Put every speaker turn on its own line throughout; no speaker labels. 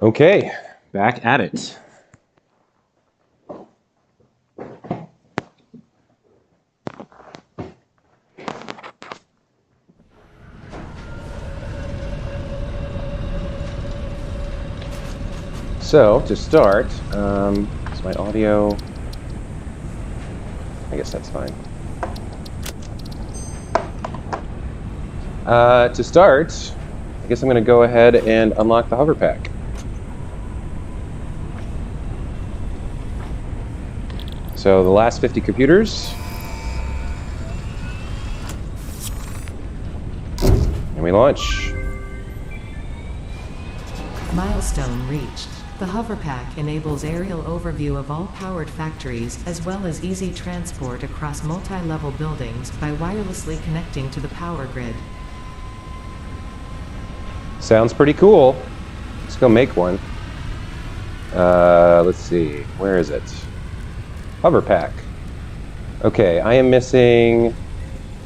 Okay, back at it. So, to start, is my audio... I guess that's fine. To start, I guess I'm going to go ahead and unlock the hoverpack. So the last 50 computers. And we launch.
Milestone reached. The hoverpack enables aerial overview of all powered factories, as well as easy transport across multi-level buildings by wirelessly connecting to the power grid.
Sounds pretty cool. Let's go make one. Let's see. Where is it? Hoverpack. Okay, I am missing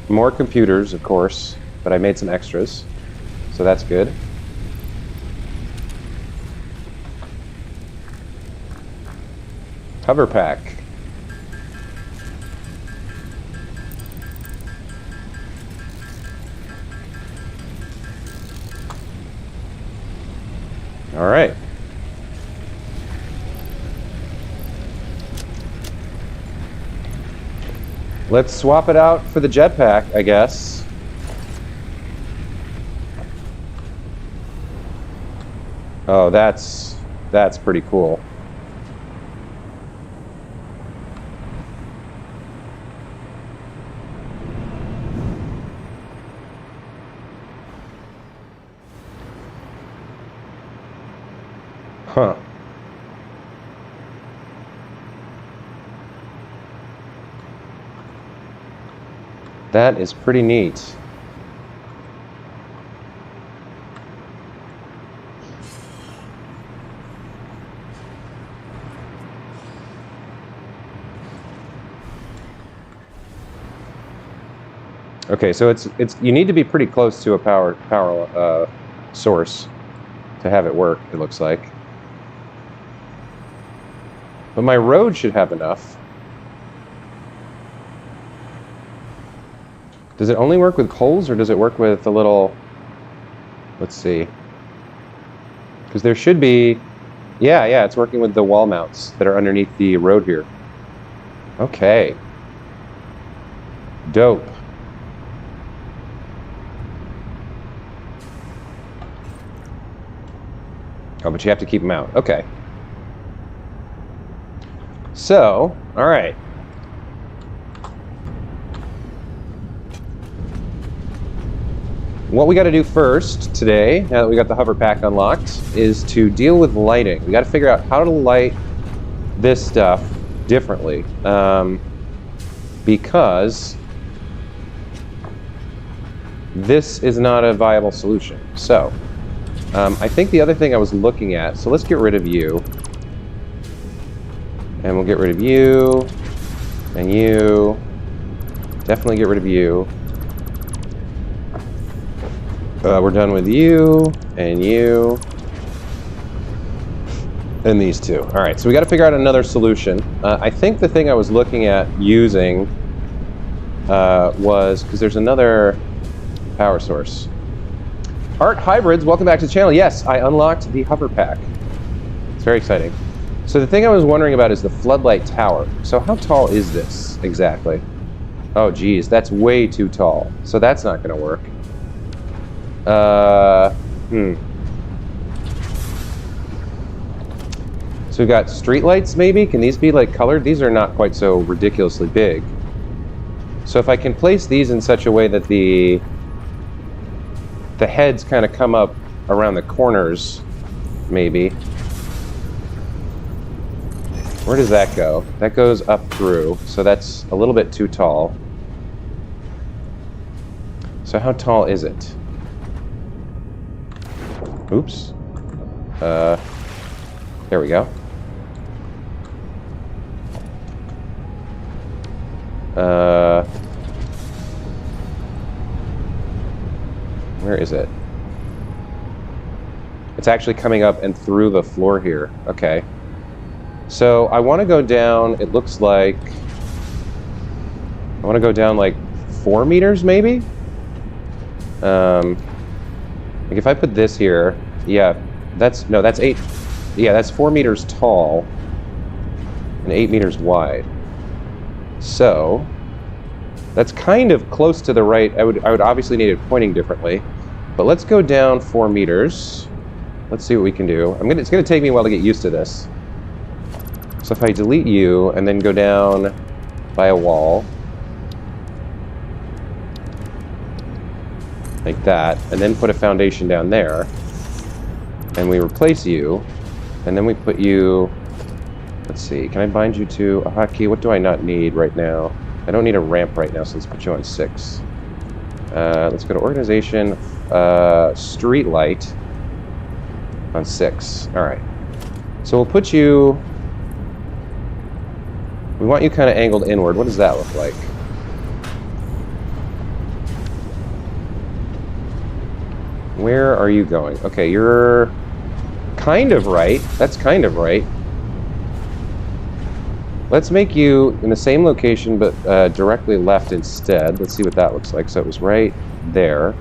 more computers, of course, but I made some extras, so that's good. Hoverpack. All right. Let's swap it out for the jetpack, I guess. Oh, that's pretty cool. Huh. That is pretty neat. Okay, so it's you need to be pretty close to a power source to have it work, it looks like. But my road should have enough. Does it only work with coals, or does it work with a little... Let's see. Because there should be... Yeah, it's working with the wall mounts that are underneath the road here. Okay. Dope. Oh, but you have to keep them out. Okay. So, all right. What we got to do first today, now that we got the hoverpack unlocked, is to deal with lighting. We got to figure out how to light this stuff differently, because this is not a viable solution. So, I think the other thing I was looking at, so let's get rid of you. And we'll get rid of you, and you. Definitely get rid of you. We're done with you, and you, and these two. All right, so we got to figure out another solution. I think the thing I was looking at using was, because there's another power source. Art Hybrids, welcome back to the channel. Yes, I unlocked the hoverpack. It's very exciting. So the thing I was wondering about is the floodlight tower. So how tall is this exactly? Oh geez, that's way too tall. So that's not going to work. So we've got street lights maybe? Can these be like colored? These are not quite so ridiculously big. So if I can place these in such a way that the heads kind of come up around the corners, maybe. Where does that go? That goes up through, so that's a little bit too tall. So how tall is it? Oops. There we go. Where is it? It's actually coming up and through the floor here. Okay. So I want to go down, it looks like, I want to go down like 4 meters maybe? Like if I put this here, yeah, that's 8, yeah, that's 4 meters tall and 8 meters wide. So that's kind of close to the right. I would obviously need it pointing differently, but let's go down 4 meters. Let's see what we can do. It's gonna take me a while to get used to this. So if I delete you and then go down by a wall, like that, and then put a foundation down there, and we replace you, and then we put you, let's see, can I bind you to a hotkey? What do I not need right now? I don't need a ramp right now, so let's put you on 6. Let's go to organization, street light on 6. All right. So we'll put you, we want you kind of angled inward. What does that look like? Where are you going? Okay, you're kind of right. That's kind of right. Let's make you in the same location, but directly left instead. Let's see what that looks like. So it was right there.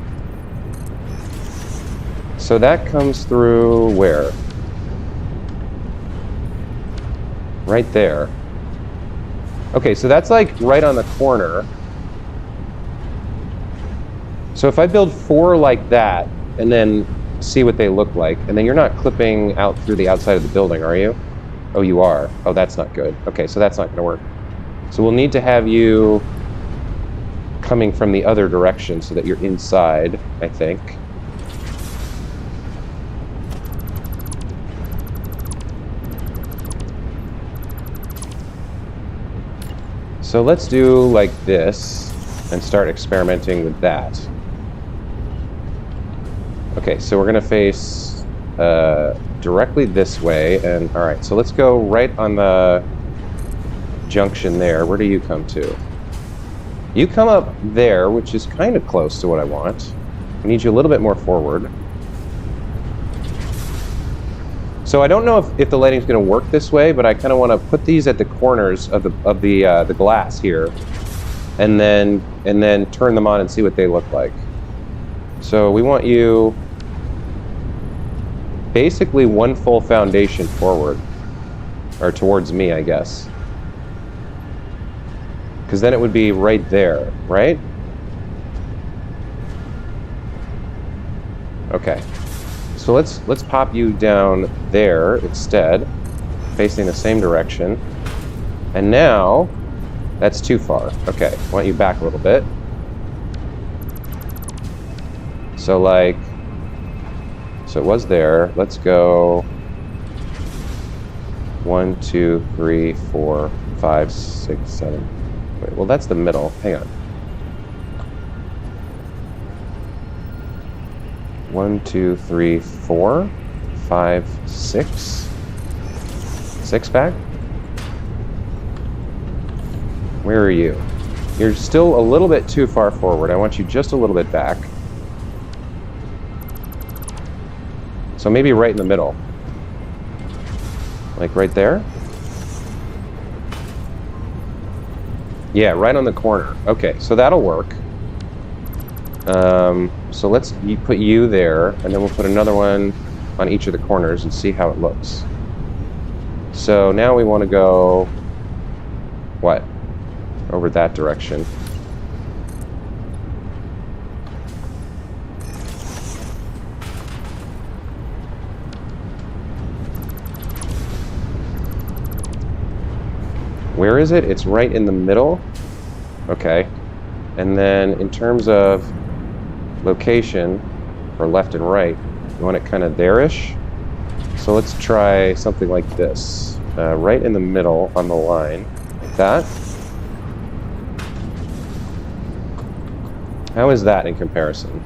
So that comes through where? Right there. Okay, so that's like right on the corner. So if I build 4 like that, and then see what they look like, and then you're not clipping out through the outside of the building, are you? Oh, you are. Oh, that's not good. Okay, so that's not going to work. So we'll need to have you coming from the other direction so that you're inside, I think. So let's do like this and start experimenting with that. Okay, so we're going to face directly this way, and all right, so let's go right on the junction there. Where do you come to? You come up there, which is kind of close to what I want. I need you a little bit more forward. So I don't know if the lighting's going to work this way, but I kind of want to put these at the corners of the glass here, and then turn them on and see what they look like. So we want you basically 1 full foundation forward, or towards me, I guess. Because then it would be right there, right? Okay. So let's pop you down there instead, facing the same direction. And now, that's too far. Okay, I want you back a little bit. So like, so it was there. Let's go 1, 2, 3, 4, 5, 6, 7. Wait, well, that's the middle. Hang on. 1, 2, 3, 4, 5, 6. 6 back? Where are you? You're still a little bit too far forward. I want you just a little bit back. So maybe right in the middle. Like right there? Yeah, right on the corner. Okay, so that'll work. So let's put you there, and then we'll put another one on each of the corners and see how it looks. So now we want to go, what? Over that direction. Where is it? It's right in the middle. Okay. And then in terms of location, or left and right, you want it kind of there-ish. So let's try something like this. Right in the middle on the line, like that. How is that in comparison?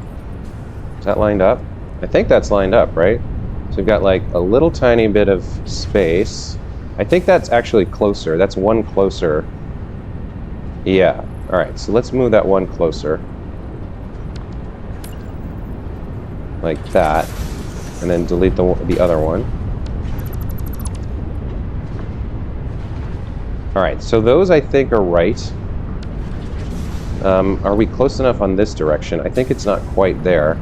Is that lined up? I think that's lined up, right? So we've got like a little tiny bit of space. I think that's actually closer. That's one closer. Yeah. All right, so let's move that one closer. Like that. and then delete the other one. All right, so those I think are right. Are we close enough on this direction? I think it's not quite there.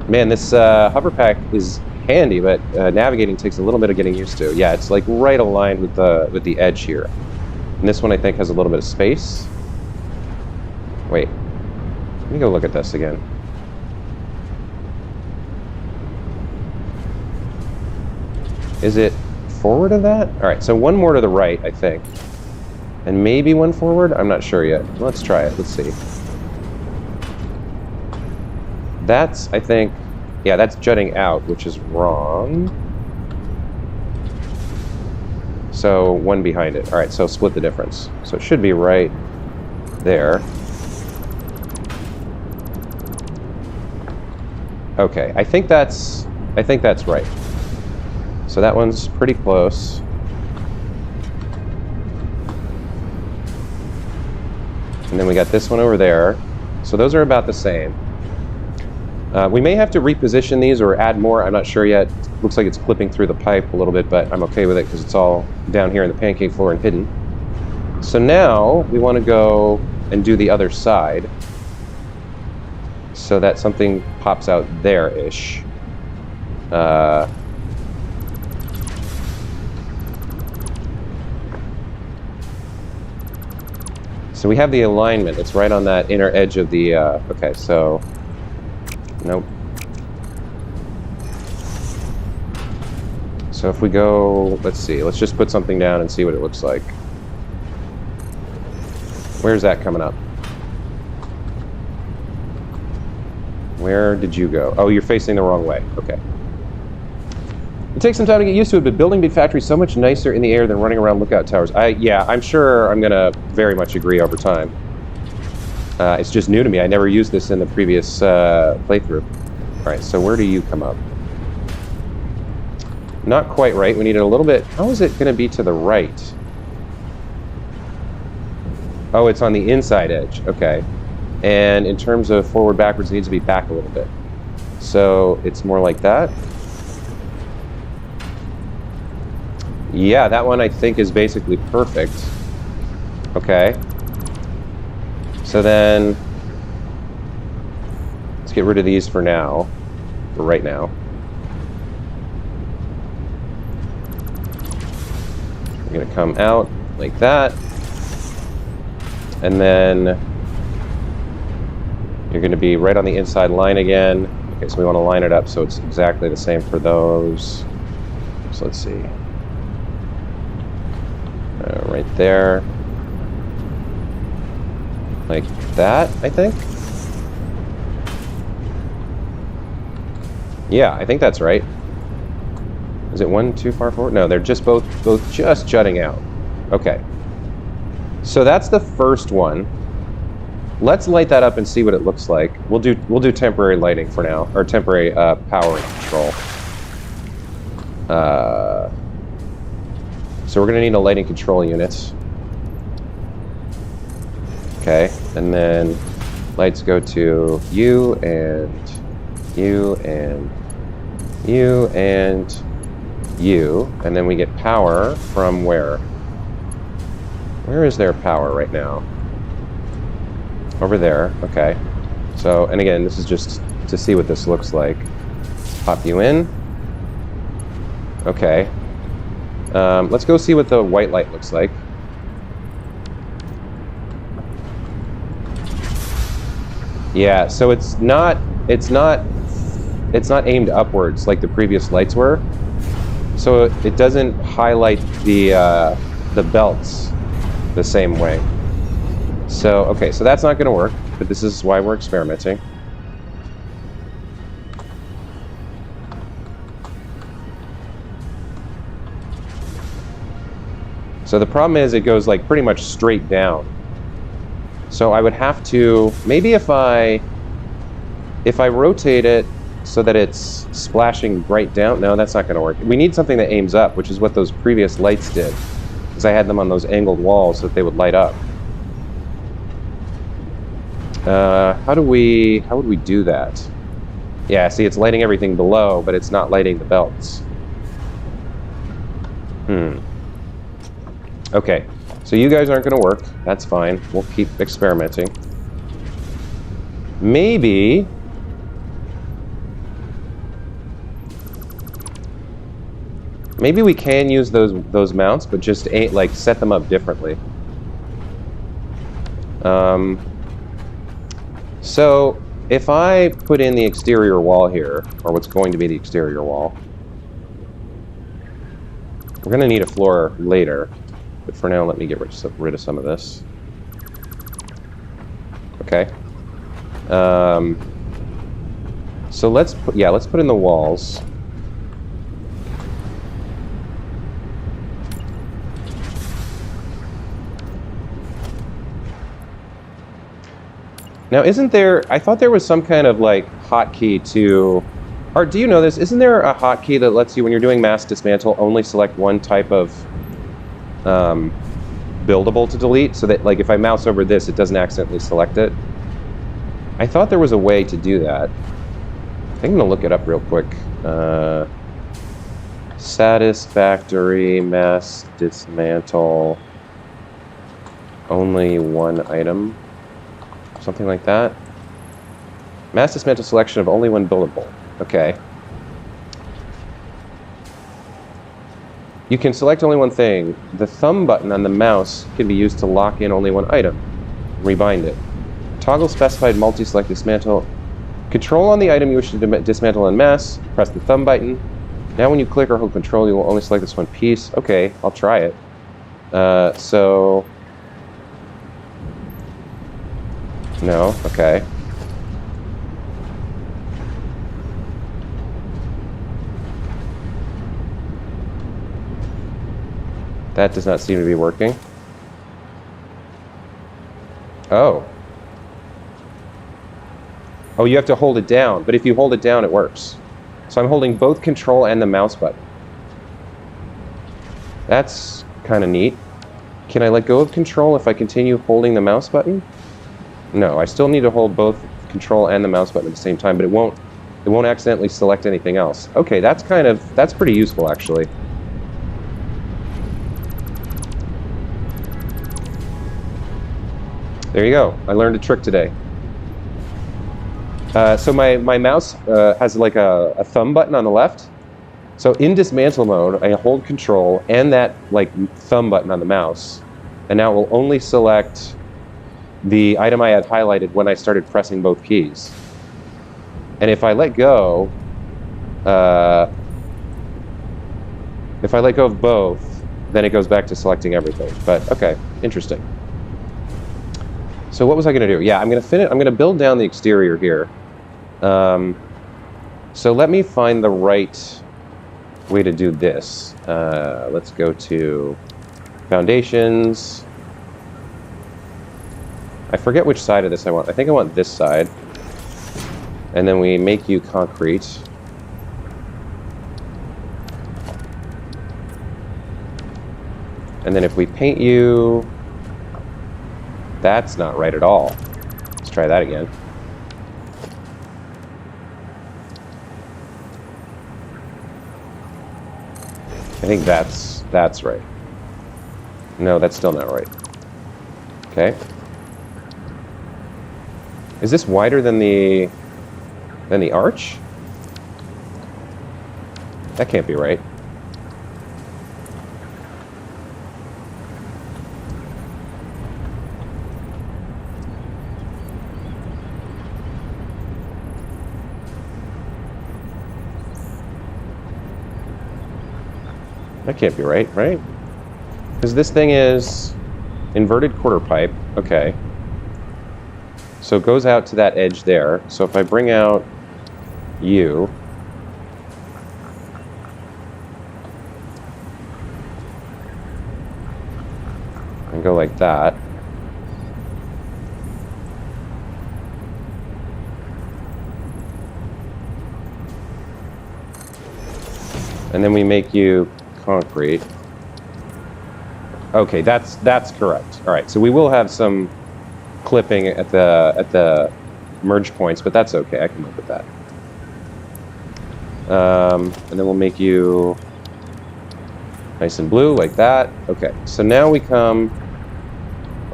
Man, this hoverpack is handy, but navigating takes a little bit of getting used to. Yeah, it's like right aligned with the edge here. And this one I think has a little bit of space. Wait, let me go look at this again. Is it forward of that? All right, so one more to the right, I think. And maybe one forward? I'm not sure yet. Let's try it. Let's see. That's, I think, yeah, that's jutting out, which is wrong. So one behind it. All right, so split the difference. So it should be right there. Okay, I think that's right. So that one's pretty close. And then we got this one over there. So those are about the same. We may have to reposition these or add more. I'm not sure yet. Looks like it's clipping through the pipe a little bit, but I'm okay with it because it's all down here in the pancake floor and hidden. So now we want to go and do the other side so that something pops out there-ish. So we have the alignment. It's right on that inner edge of the, okay, so, nope. So if we go, let's see, let's just put something down and see what it looks like. Where's that coming up? Where did you go? Oh, you're facing the wrong way, okay. It takes some time to get used to it, but building big factories is so much nicer in the air than running around lookout towers. Yeah, I'm sure I'm gonna very much agree over time. It's just new to me. I never used this in the previous playthrough. All right, so where do you come up? Not quite right. We need it a little bit. How is it gonna be to the right? Oh, it's on the inside edge, okay. And in terms of forward, backwards, it needs to be back a little bit. So it's more like that. Yeah, that one I think is basically perfect. Okay. So then, let's get rid of these for now, for right now. We're gonna come out like that. And then, you're gonna be right on the inside line again. Okay, so we wanna line it up so it's exactly the same for those. So let's see. Right there. Like that, I think. Yeah, I think that's right. Is it one too far forward? No, they're just both just jutting out. Okay. So that's the first one. Let's light that up and see what it looks like. We'll do temporary lighting for now, or temporary power and control. So we're going to need a lighting control unit. Okay, and then lights go to you and you and you and you, and then we get power from where? Where is their power right now? Over there, okay. So, and again, this is just to see what this looks like. Pop you in. Okay. Let's go see what the white light looks like. Yeah, so it's not aimed upwards like the previous lights were. So it doesn't highlight the belts the same way. So, okay, so that's not going to work, but this is why we're experimenting. So the problem is it goes like pretty much straight down. So I would have to, maybe if I rotate it so that it's splashing right down, no, that's not going to work. We need something that aims up, which is what those previous lights did, because I had them on those angled walls so that they would light up. How would we do that? Yeah, see, it's lighting everything below, but it's not lighting the belts. Okay, so you guys aren't going to work. That's fine. We'll keep experimenting. Maybe... Maybe we can use those mounts, but just like set them up differently. So if I put in the exterior wall here, or what's going to be the exterior wall, we're going to need a floor later. But for now, let me get rid of some of this. Okay. So let's put in the walls. Now, isn't there... I thought there was some kind of, like, hotkey to... Or do you know this? Isn't there a hotkey that lets you, when you're doing mass dismantle, only select one type of buildable to delete? So that, like, if I mouse over this, it doesn't accidentally select it? I thought there was a way to do that. I think I'm going to look it up real quick. Satisfactory mass dismantle. Only one item. Something like that. Mass dismantle selection of only one buildable. Okay. You can select only one thing. The thumb button on the mouse can be used to lock in only one item. Rebind it. Toggle specified multi-select dismantle. Control on the item you wish to dismantle en masse. Press the thumb button. Now when you click or hold control, you will only select this one piece. Okay, I'll try it. So... No, okay. That does not seem to be working. Oh. Oh, you have to hold it down, but if you hold it down, it works. So I'm holding both control and the mouse button. That's kind of neat. Can I let go of control if I continue holding the mouse button? No, I still need to hold both control and the mouse button at the same time, but it won't accidentally select anything else. Okay, that's pretty useful, actually. There you go. I learned a trick today. So my mouse has like a thumb button on the left. So in dismantle mode, I hold control and that like thumb button on the mouse, and now it will only select the item I had highlighted when I started pressing both keys. And if I let go, of both, then it goes back to selecting everything. But okay, interesting. So what was I going to do? Yeah, I'm going to build down the exterior here. So let me find the right way to do this. Let's go to foundations. I forget which side of this I want. I think I want this side. And then we make you concrete. And then if we paint you... That's not right at all. Let's try that again. I think that's right. No, that's still not right. Okay. Is this wider than the arch? That can't be right. That can't be right, right? Because this thing is inverted quarter pipe. Okay. So it goes out to that edge there. So if I bring out you, and go like that. And then we make you concrete. Okay, that's correct. All right, so we will have some clipping at the merge points, but that's okay. I can live with that. And then we'll make you nice and blue like that. Okay, so now we come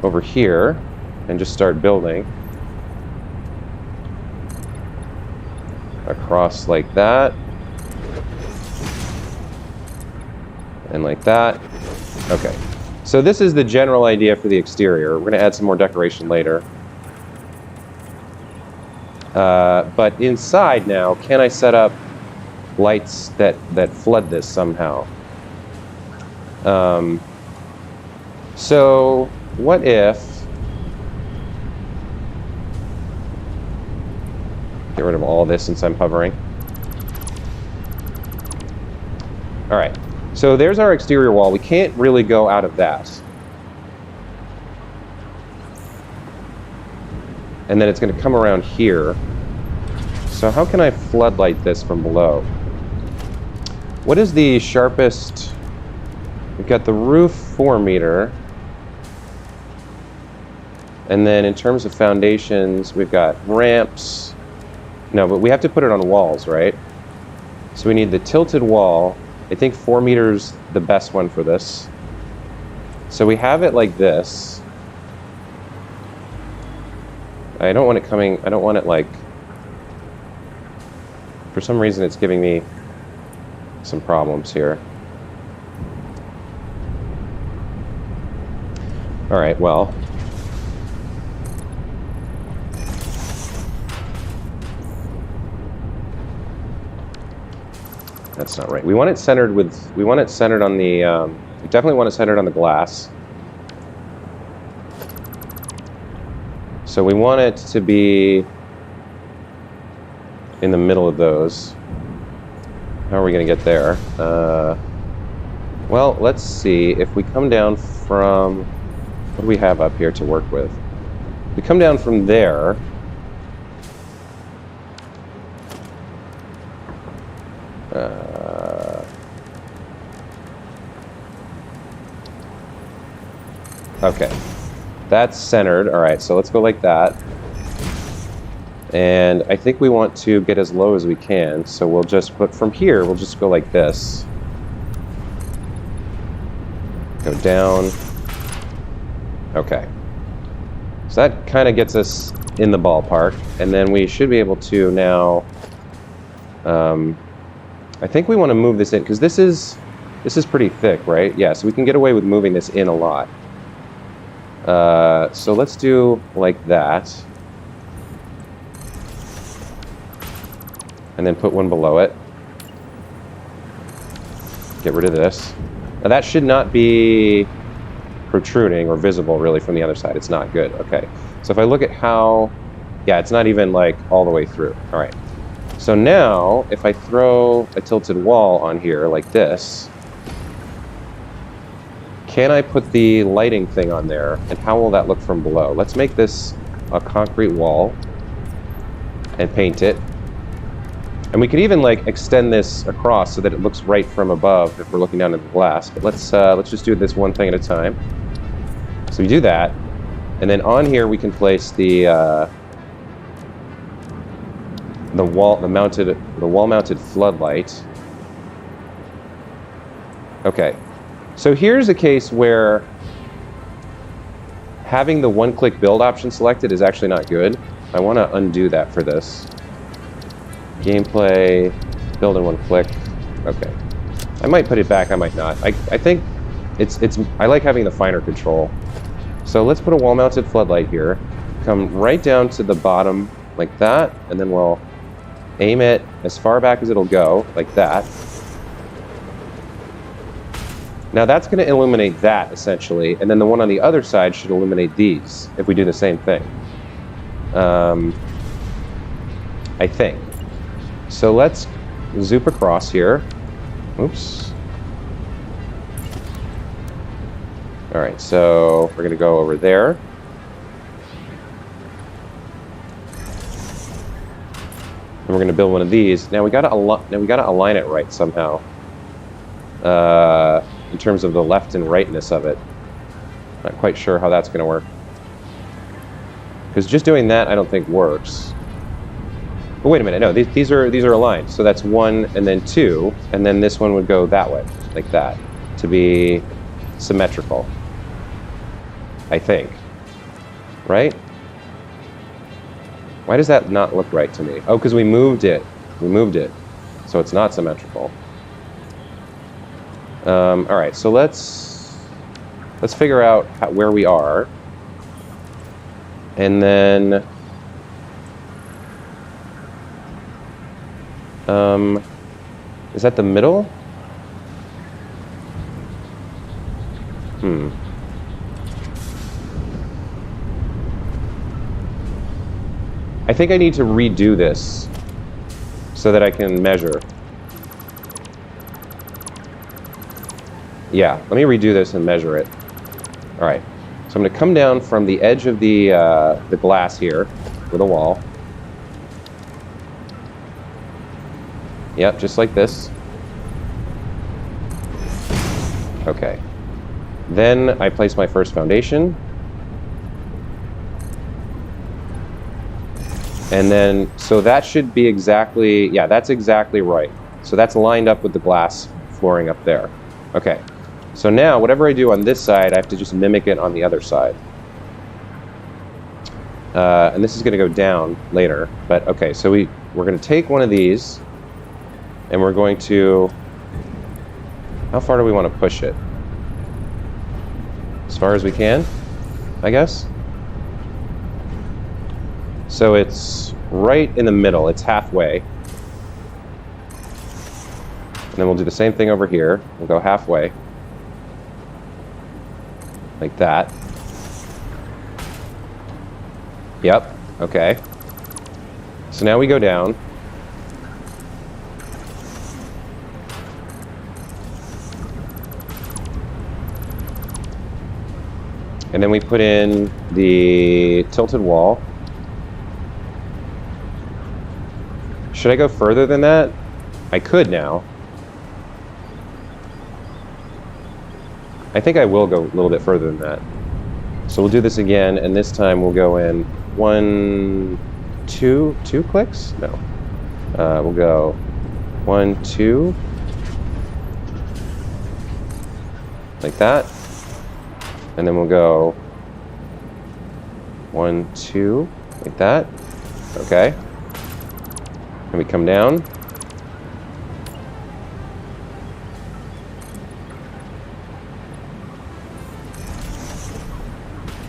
over here and just start building across like that. And like that. Okay, so this is the general idea for the exterior. We're going to add some more decoration later. But inside now, can I set up lights that flood this somehow? So what if... Get rid of all this since I'm hovering. All right. So there's our exterior wall. We can't really go out of that. And then it's going to come around here. So how can I floodlight this from below? What is the sharpest? We've got the roof 4 meter. And then in terms of foundations, we've got ramps. No, but we have to put it on walls, right? So we need the tilted wall. I think 4 meters the best one for this. So we have it like this. I don't want it coming, I don't want it like, for some reason it's giving me some problems here. All right, well. That's not right. We want it centered with, we want it centered on the, we definitely want it centered on the glass. So we want it to be in the middle of those. How are we going to get there? Well, let's see. If we come down from, what do we have up here to work with? We come down from there. Okay, that's centered. All right, so let's go like that. And I think we want to get as low as we can, so we'll just put from here, we'll just go like this. Go down. Okay. So that kind of gets us in the ballpark, and then we should be able to now, I think we want to move this in, because this is pretty thick, right? Yeah, so we can get away with moving this in a lot. So let's do like that. And then put one below it. Get rid of this. Now that should not be protruding or visible really from the other side. It's not good. Okay. So if I look at how, yeah, it's not even like all the way through. All right. So now if I throw a tilted wall on here like this, can I put the lighting thing on there, and how will that look from below? Let's make this a concrete wall and paint it. And we could even like extend this across so that it looks right from above if we're looking down at the glass. But let's just do this one thing at a time. So we do that, and then on here we can place the wall-mounted floodlight. Okay. So here's a case where having the one-click build option selected is actually not good. I want to undo that for this. Gameplay, build in one click. Okay. I might put it back, I might not. I think I like having the finer control. So let's put a wall-mounted floodlight here. Come right down to the bottom like that, and then we'll aim it as far back as it'll go, like that. Now that's going to illuminate that, essentially, and then the one on the other side should illuminate these, if we do the same thing. I think. So let's zoop across here. Oops. All right, so we're going to go over there. And we're going to build one of these. Now we got to align it right somehow. In terms of the left and rightness of it. Not quite sure how that's going to work. Because just doing that I don't think works. But wait a minute, no, these are aligned. So that's 1 and then 2, and then this one would go that way, like that, to be symmetrical, I think. Right? Why does that not look right to me? Oh, because we moved it. We moved it. So it's not symmetrical. All right, so let's figure out where we are. And then is that the middle? I think I need to redo this so that I can measure. Yeah, let me redo this and measure it. All right, so I'm going to come down from the edge of the glass here with a wall. Yep, just like this. Okay. Then I place my first foundation. And then, so that should be exactly, yeah, that's exactly right. So that's lined up with the glass flooring up there. Okay. So now, whatever I do on this side, I have to just mimic it on the other side. And this is going to go down later. But okay, so we're going to take one of these, and we're going to, how far do we want to push it? As far as we can, I guess. So it's right in the middle, it's halfway. And then we'll do the same thing over here. We'll go halfway. Like that. Yep, okay. So now we go down. And then we put in the tilted wall. Should I go further than that? I could now. I think I will go a little bit further than that. So we'll do this again, and this time we'll go in 1, 2 clicks? No. We'll go 1, 2. Like that. And then we'll go 1, 2, like that. Okay. And we come down.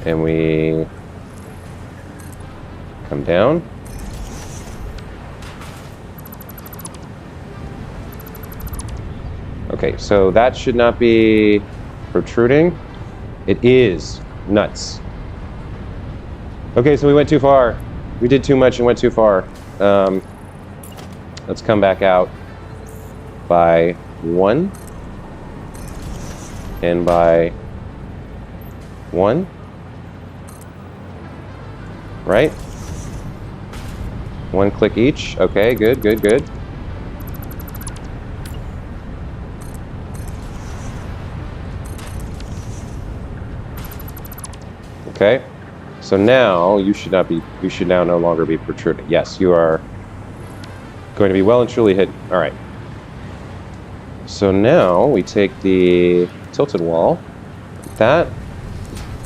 And we come down. Okay, so that should not be protruding. It is. Nuts. Okay, so we went too far. We did too much and went too far. Let's come back out by 1 and by 1. Right? 1 click each. Okay, good, good, good. Okay. So now you should now no longer be protruding. Yes, you are going to be well and truly hidden. All right. So now we take the tilted wall, like that,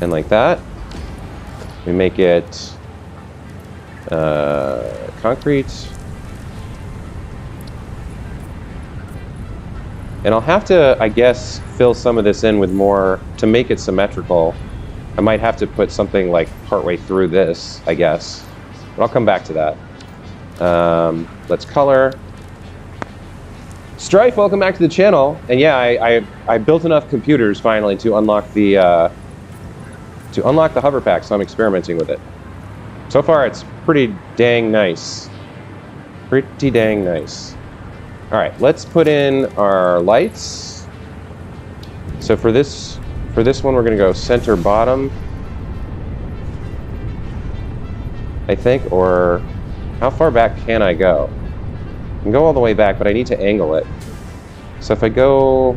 and like that. We make it concrete. And I'll have to, I guess, fill some of this in with more, to make it symmetrical. I might have to put something like partway through this, I guess. But I'll come back to that. Let's color. Strife, welcome back to the channel. And yeah, I built enough computers finally to unlock the hover pack, so I'm experimenting with it. So far, it's pretty dang nice. Pretty dang nice. All right, let's put in our lights. So for this one, we're going to go center bottom, I think, or how far back can I go? I can go all the way back, but I need to angle it. So if I go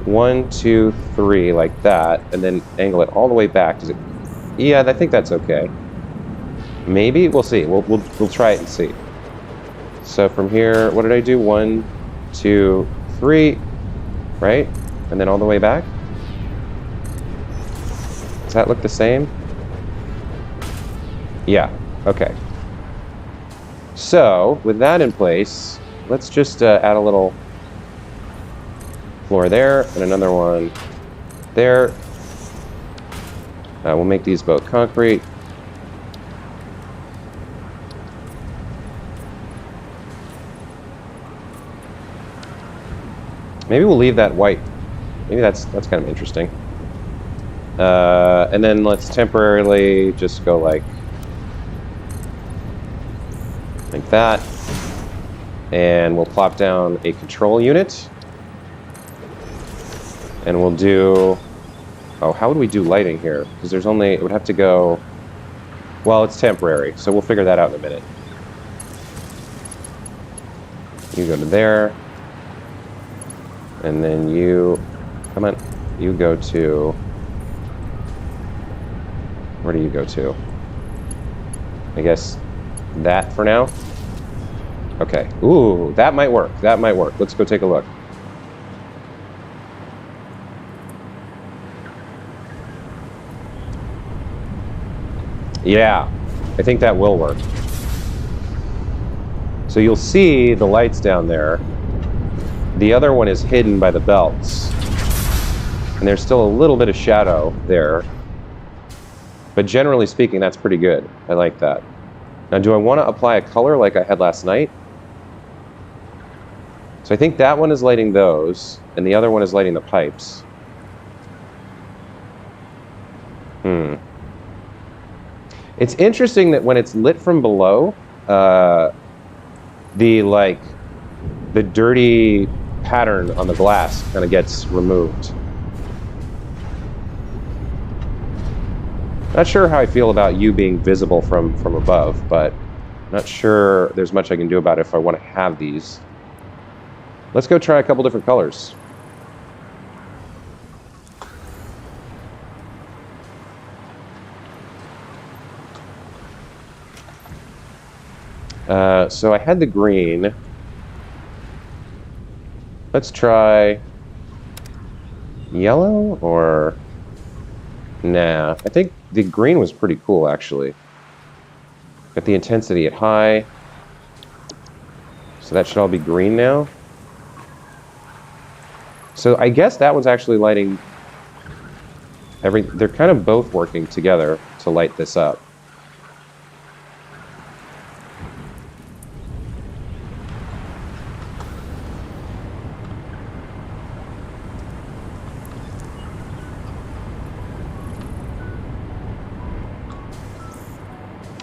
1, 2, 3 like that, and then angle it all the way back, does it? Yeah, I think that's okay. Maybe? We'll see. We'll try it and see. So from here, what did I do? 1, 2, 3, right? And then all the way back? Does that look the same? Yeah, okay. So, with that in place, let's just add a little floor there, and another one there. We'll make these both concrete. Maybe we'll leave that white. Maybe that's kind of interesting. And then let's temporarily just go like that. And we'll plop down a control unit. And we'll do... Oh, how would we do lighting here? Because there's only... It would have to go... Well, it's temporary, so we'll figure that out in a minute. You go to there. And then you... Come on. You go to... Where do you go to? I guess that for now? Okay. Ooh, that might work. That might work. Let's go take a look. Yeah, I think that will work. So you'll see the lights down there. The other one is hidden by the belts. And there's still a little bit of shadow there. But generally speaking, that's pretty good. I like that. Now, do I want to apply a color like I had last night? So I think that one is lighting those, and the other one is lighting the pipes. It's interesting that when it's lit from below, the dirty pattern on the glass kind of gets removed. Not sure how I feel about you being visible from above, but not sure there's much I can do about it if I want to have these. Let's go try a couple different colors. So I had the green. Let's try yellow or... Nah, I think the green was pretty cool, actually. Got the intensity at high. So that should all be green now. So I guess that one's actually lighting they're kind of both working together to light this up.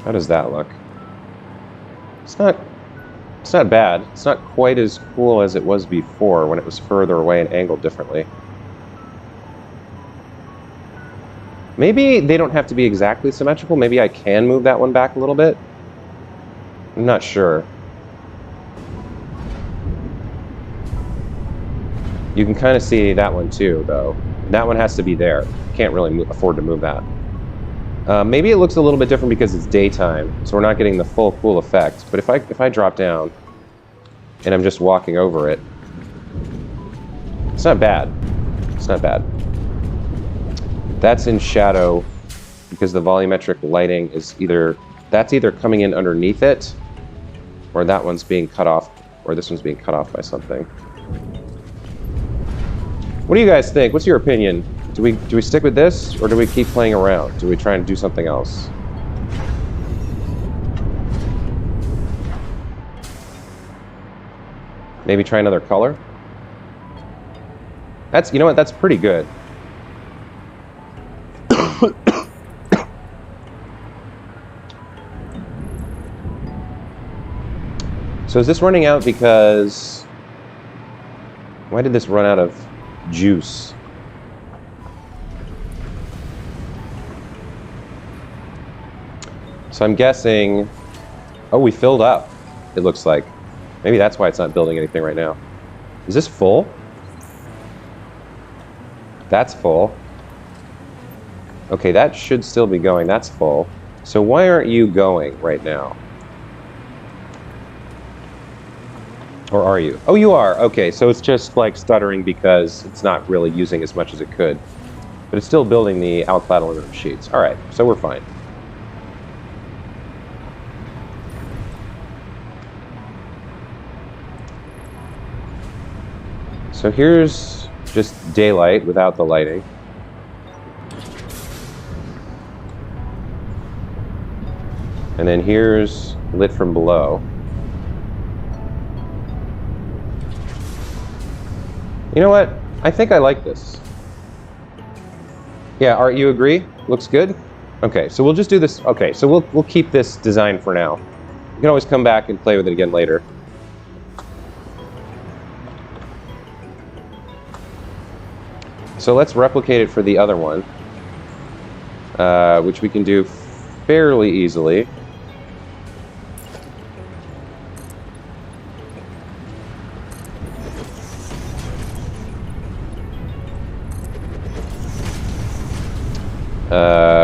How does that look? It's not bad. It's not quite as cool as it was before when it was further away and angled differently. Maybe they don't have to be exactly symmetrical. Maybe I can move that one back a little bit. I'm not sure. You can kind of see that one too, though. That one has to be there. Can't really afford to move that. Maybe it looks a little bit different because it's daytime, so we're not getting the full cool effect. But if I drop down and I'm just walking over it, it's not bad. It's not bad. That's in shadow because the volumetric lighting is either coming in underneath it, or that one's being cut off, or this one's being cut off by something. What do you guys think? What's your opinion? Do we stick with this, or do we keep playing around? Do we try and do something else? Maybe try another color? You know what, that's pretty good. So is this running out because... Why did this run out of juice? So I'm guessing... Oh, we filled up, it looks like. Maybe that's why it's not building anything right now. Is this full? That's full. Okay, that should still be going. That's full. So why aren't you going right now? Or are you? Oh, you are. Okay, so it's just like stuttering because it's not really using as much as it could. But it's still building the alclad aluminum sheets. All right, so we're fine. So here's just daylight without the lighting. And then here's lit from below. You know what? I think I like this. Yeah, Art, you agree? Looks good? Okay, so we'll just do this. Okay, so we'll keep this design for now. You can always come back and play with it again later. So let's replicate it for the other one, which we can do fairly easily.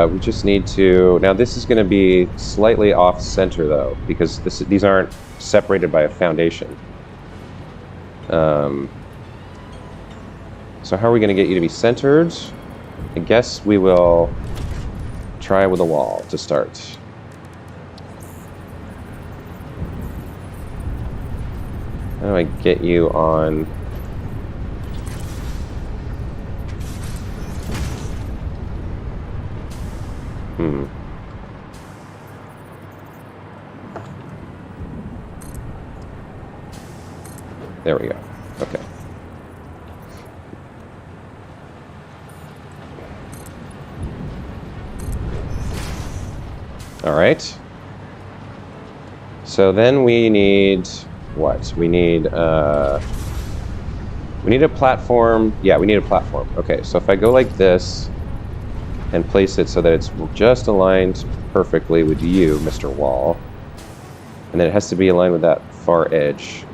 We just need to... Now this is going to be slightly off-center though, because these aren't separated by a foundation. So how are we going to get you to be centered? I guess we will try with a wall to start. How do I get you on... There we go. Okay. All right. So then we need what? We need a platform. Yeah, we need a platform. Okay, so if I go like this and place it so that it's just aligned perfectly with you, Mr. Wall, and then it has to be aligned with that far edge.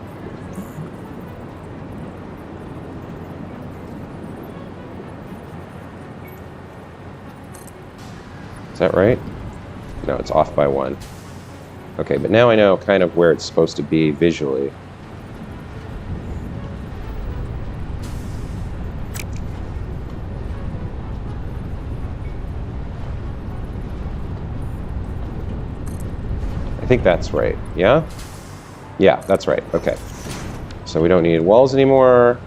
Is that right? No, it's off by 1. Okay, but now I know kind of where it's supposed to be visually. I think that's right, yeah? Yeah, that's right, okay. So we don't need walls anymore.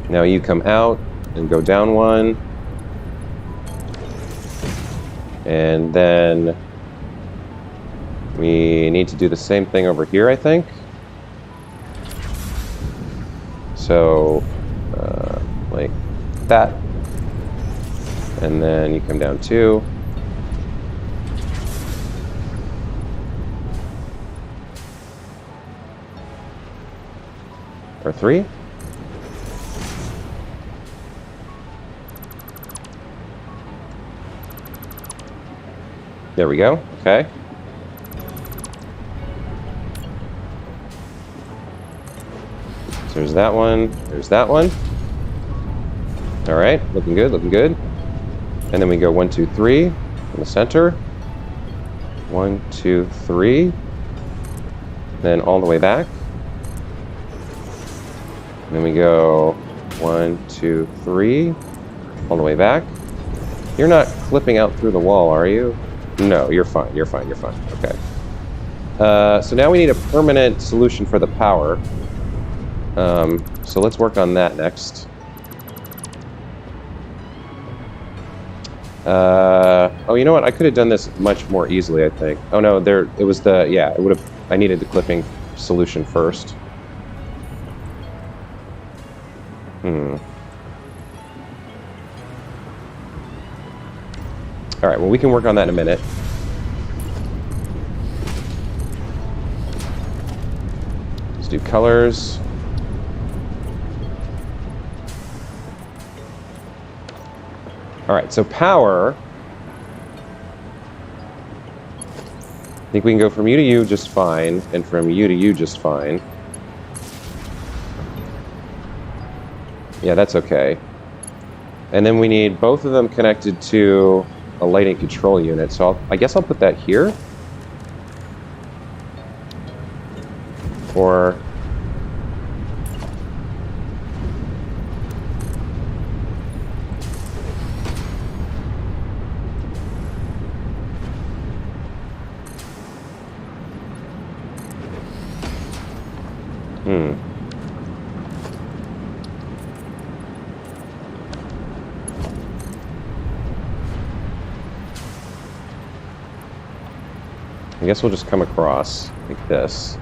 Now you come out and go down 1. And then we need to do the same thing over here, I think. So, like that. And then you come down 2. Or 3. There we go, okay. So there's that one, there's that one. All right, looking good, looking good. And then we go 1, 2, 3 in the center. 1, 2, 3. Then all the way back. And then we go 1, 2, 3, all the way back. You're not clipping out through the wall, are you? No, you're fine, you're fine, you're fine. Okay. So now we need a permanent solution for the power. So let's work on that next. Oh, you know what? I could have done this much more easily, I think. Oh no, it was yeah, it would have, I needed the clipping solution first. All right, well, we can work on that in a minute. Let's do colors. All right, so power. I think we can go from you to you just fine, and from you to you just fine. Yeah, that's okay. And then we need both of them connected to a lighting control unit, so I guess I'll put that here. Or... I guess we'll just come across like this.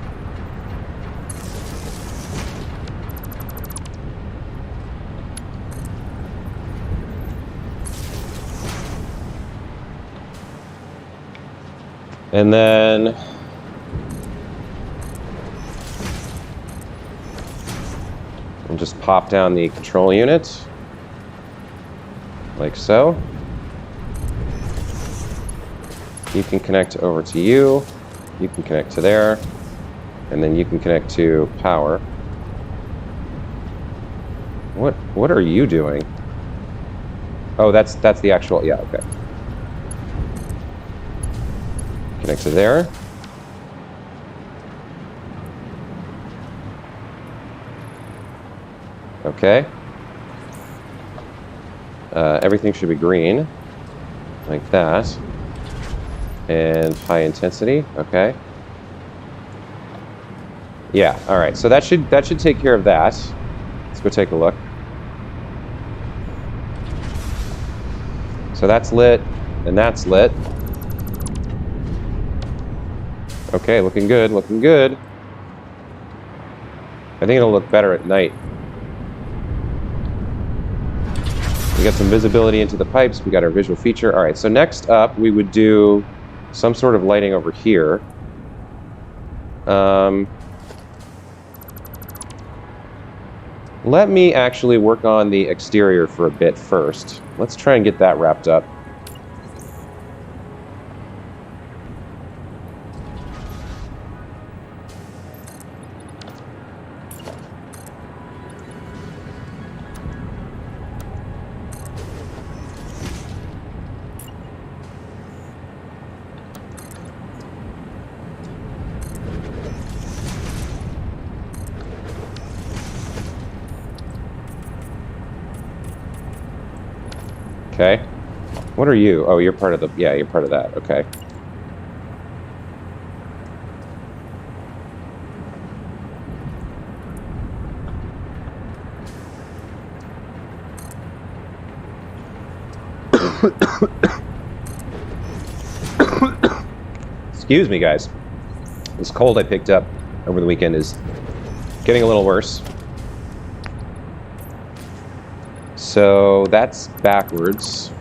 And then we'll just pop down the control unit like so. You can connect over to you. You can connect to there. And then you can connect to power. What are you doing? Oh, that's the actual, yeah, okay. Connect to there. Okay. Everything should be green, like that. And high intensity, okay. Yeah, all right. So that should take care of that. Let's go take a look. So that's lit, and that's lit. Okay, looking good, looking good. I think it'll look better at night. We got some visibility into the pipes. We got our visual feature. All right, so next up, we would do some sort of lighting over here. Let me actually work on the exterior for a bit first. Let's try and get that wrapped up. Okay. What are you? Oh, you're part of the... Yeah, you're part of that. Okay. Excuse me, guys. This cold I picked up over the weekend is getting a little worse. So that's backwards.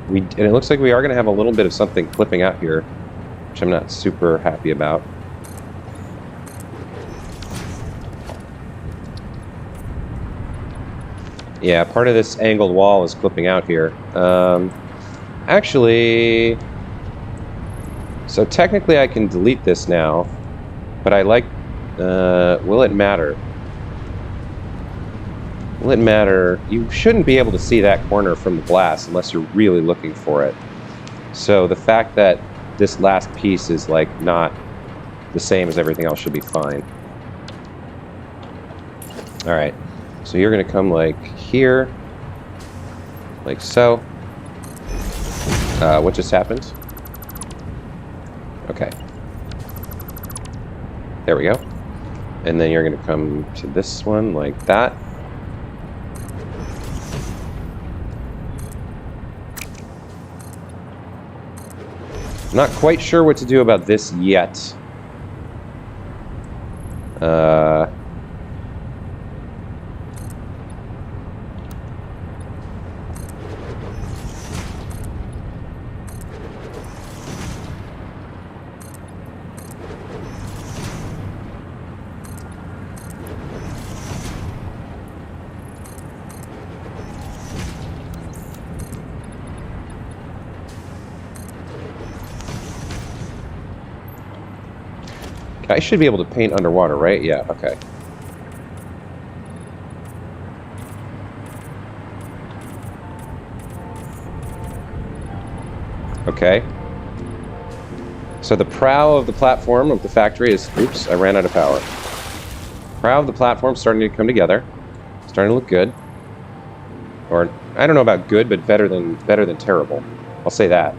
And it looks like we are going to have a little bit of something clipping out here, which I'm not super happy about. Yeah, part of this angled wall is clipping out here. Actually, so technically I can delete this now, but I like, will it matter? Will it matter? You shouldn't be able to see that corner from the glass unless you're really looking for it. So the fact that this last piece is like not the same as everything else should be fine. All right, so you're gonna come like here, like so. What just happened? Okay. There we go. And then you're gonna come to this one like that. Not quite sure what to do about this yet. I should be able to paint underwater, right? Yeah, okay. Okay. So the prow of the platform of the factory is... Oops, I ran out of power. Prow of the platform starting to come together. Starting to look good. Or, I don't know about good, but better than terrible. I'll say that.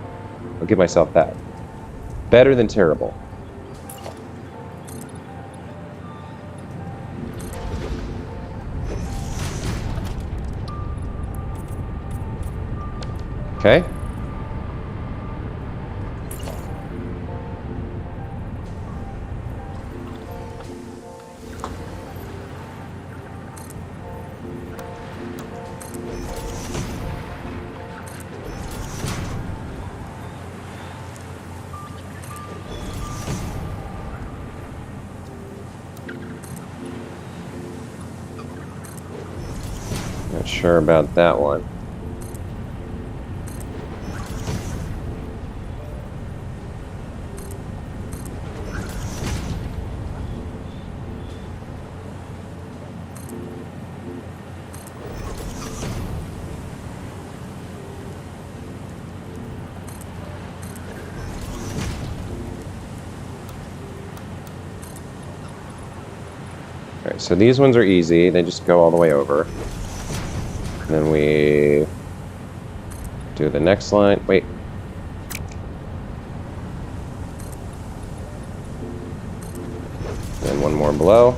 I'll give myself that. Better than terrible. Okay. Not sure about that one. Alright, so these ones are easy. They just go all the way over. And then we do the next line. Wait. Then one more below.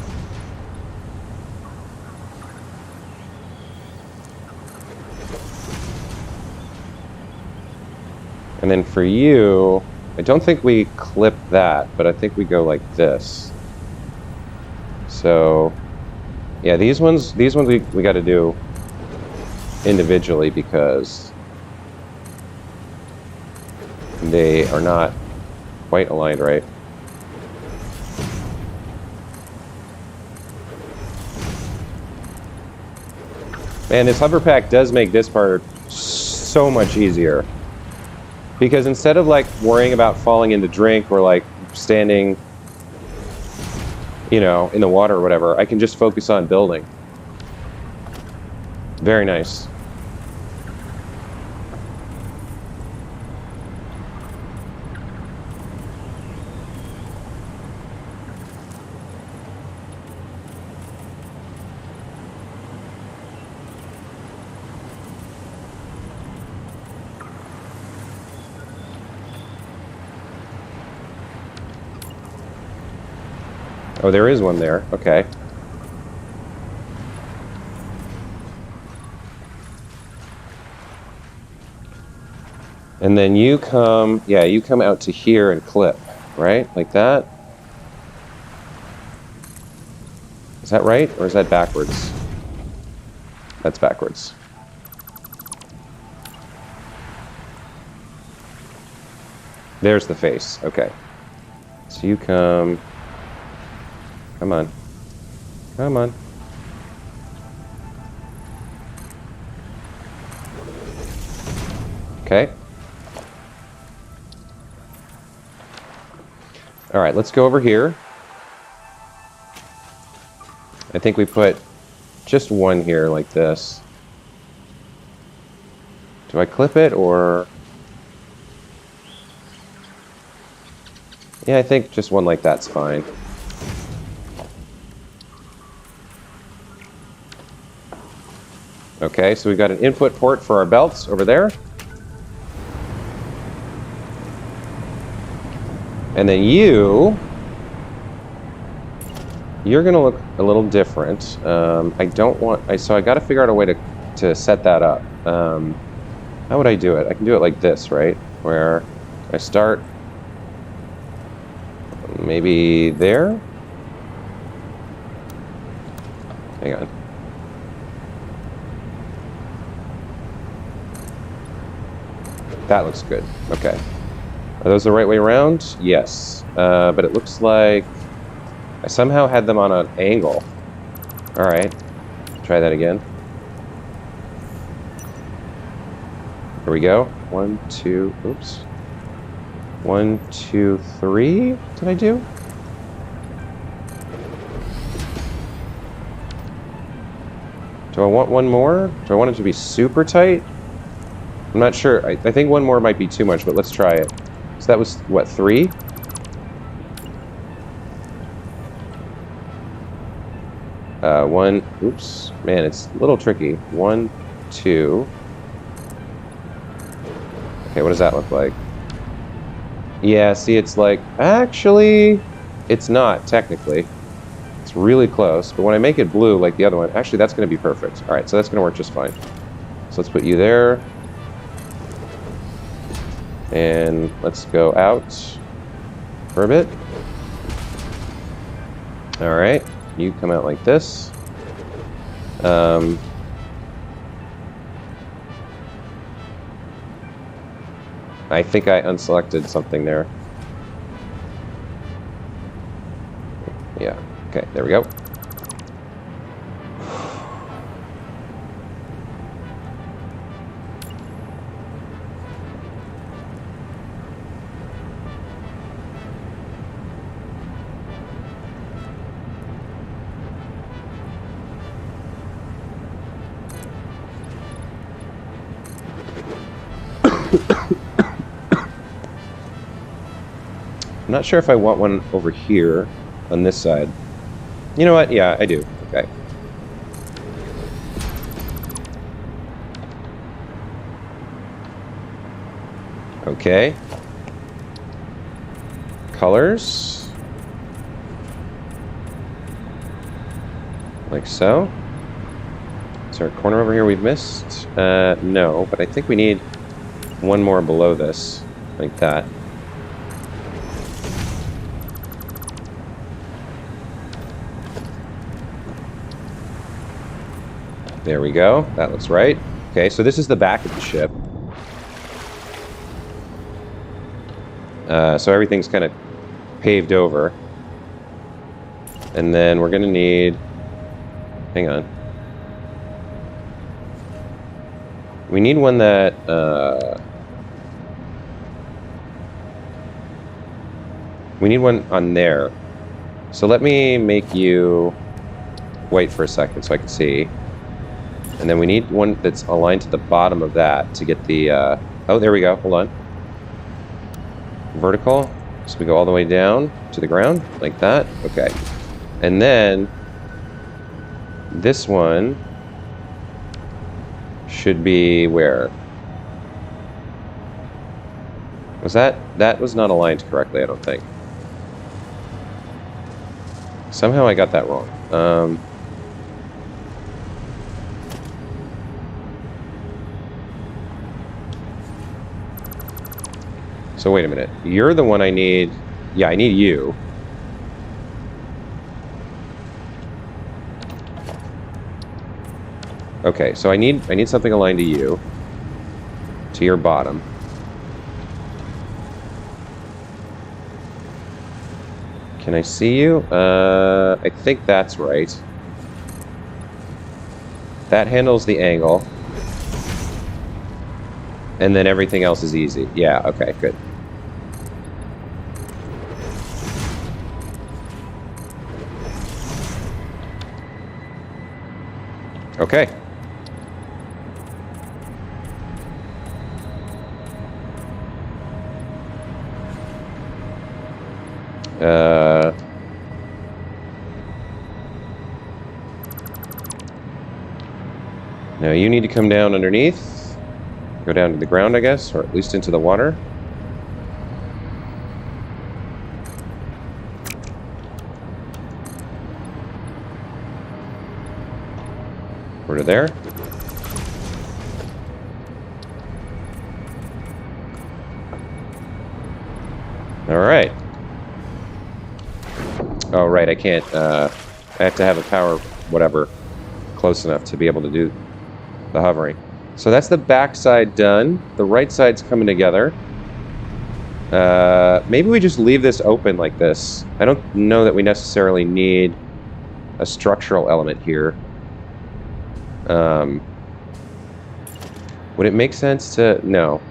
And then for you, I don't think we clip that, but I think we go like this. So, yeah, these ones we got to do individually because they are not quite aligned right. Man, this hoverpack does make this part so much easier. Because instead of like worrying about falling into drink or like standing, you know, in the water or whatever, I can just focus on building. Very nice. Oh, there is one there. Okay. And then you come, yeah, you come out to here and clip, right? Like that? Is that right? Or is that backwards? That's backwards. There's the face. Okay. So you come... Come on. Come on. Okay. All right, let's go over here. I think we put just one here like this. Do I clip it or... Yeah, I think just one like that's fine. Okay, so we've got an input port for our belts over there. And then you're gonna look a little different. I don't want, so I gotta figure out a way to set that up. How would I do it? I can do it like this, right? Where I start maybe there? Hang on. That looks good. Okay. Are those the right way around? Yes. But it looks like I somehow had them on an angle. All right. Try that again. Here we go. 1, 2, oops. 1, 2, 3. Did I do? Do I want one more? Do I want it to be super tight? I'm not sure. I think one more might be too much, but let's try it. So that was, what, 3? One. Oops. Man, it's a little tricky. 1, 2. Okay, what does that look like? Yeah, see, it's like... Actually, it's not, technically. It's really close. But when I make it blue, like the other one... Actually, that's going to be perfect. All right, so that's going to work just fine. So let's put you there. And let's go out for a bit. All right, you come out like this. I think I unselected something there. Yeah, okay, there we go. I'm not sure if I want one over here on this side. You know what? Yeah, I do. Okay. Okay. Colors. Like so. Is there a corner over here we've missed? No, but I think we need one more below this. Like that. There we go. That looks right. Okay, so this is the back of the ship. So everything's kind of paved over. And then we're going to need... Hang on. We need one that... We need one on there. So let me make you... Wait for a second so I can see. And then we need one that's aligned to the bottom of that to get the... Oh, there we go. Hold on. Vertical. So we go all the way down to the ground, like that. Okay. And then this one should be where? Was that... That was not aligned correctly, I don't think. Somehow I got that wrong. So wait a minute. You're the one I need... Yeah, I need you. Okay, so I need something aligned to you. To your bottom. Can I see you? I think that's right. That handles the angle. And then everything else is easy. Yeah, okay, good. Okay. Now you need to come down underneath. Go down to the ground, I guess, or at least into the water. Over to there. All right. Oh, right, I can't, I have to have a power, whatever, close enough to be able to do the hovering. So that's the back side done. The right side's coming together. Maybe we just leave this open like this. I don't know that we necessarily need a structural element here. Would it make sense to... No.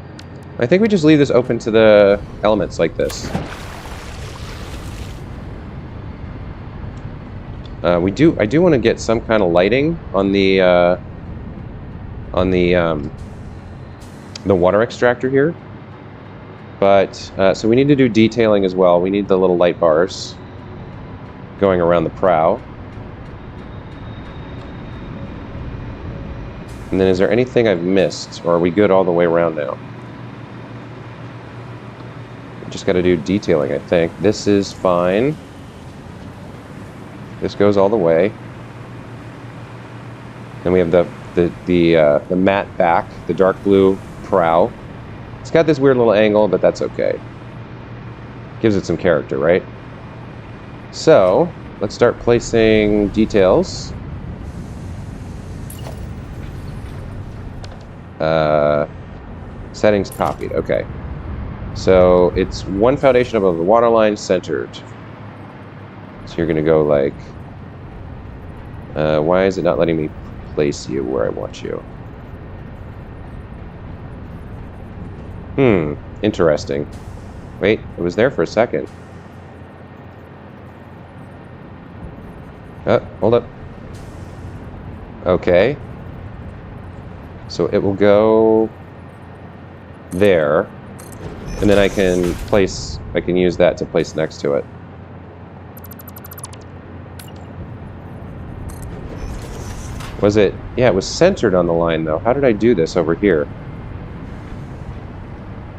I think we just leave this open to the elements like this. I do want to get some kind of lighting on the the water extractor here. But, so we need to do detailing as well. We need the little light bars going around the prow. And then is there anything I've missed? Or are we good all the way around now? Just got to do detailing, I think. This is fine. This goes all the way. Then we have the matte back, the dark blue prow. It's got this weird little angle, but that's okay. Gives it some character, right? So, let's start placing details. Settings copied, okay. So, it's one foundation above the waterline, centered. So you're gonna go like, why is it not letting me place you where I want you? Interesting. Wait, it was there for a second. Hold up. Okay. So it will go there, and then I can use that to place next to it. Was it? Yeah, it was centered on the line though. How did I do this over here?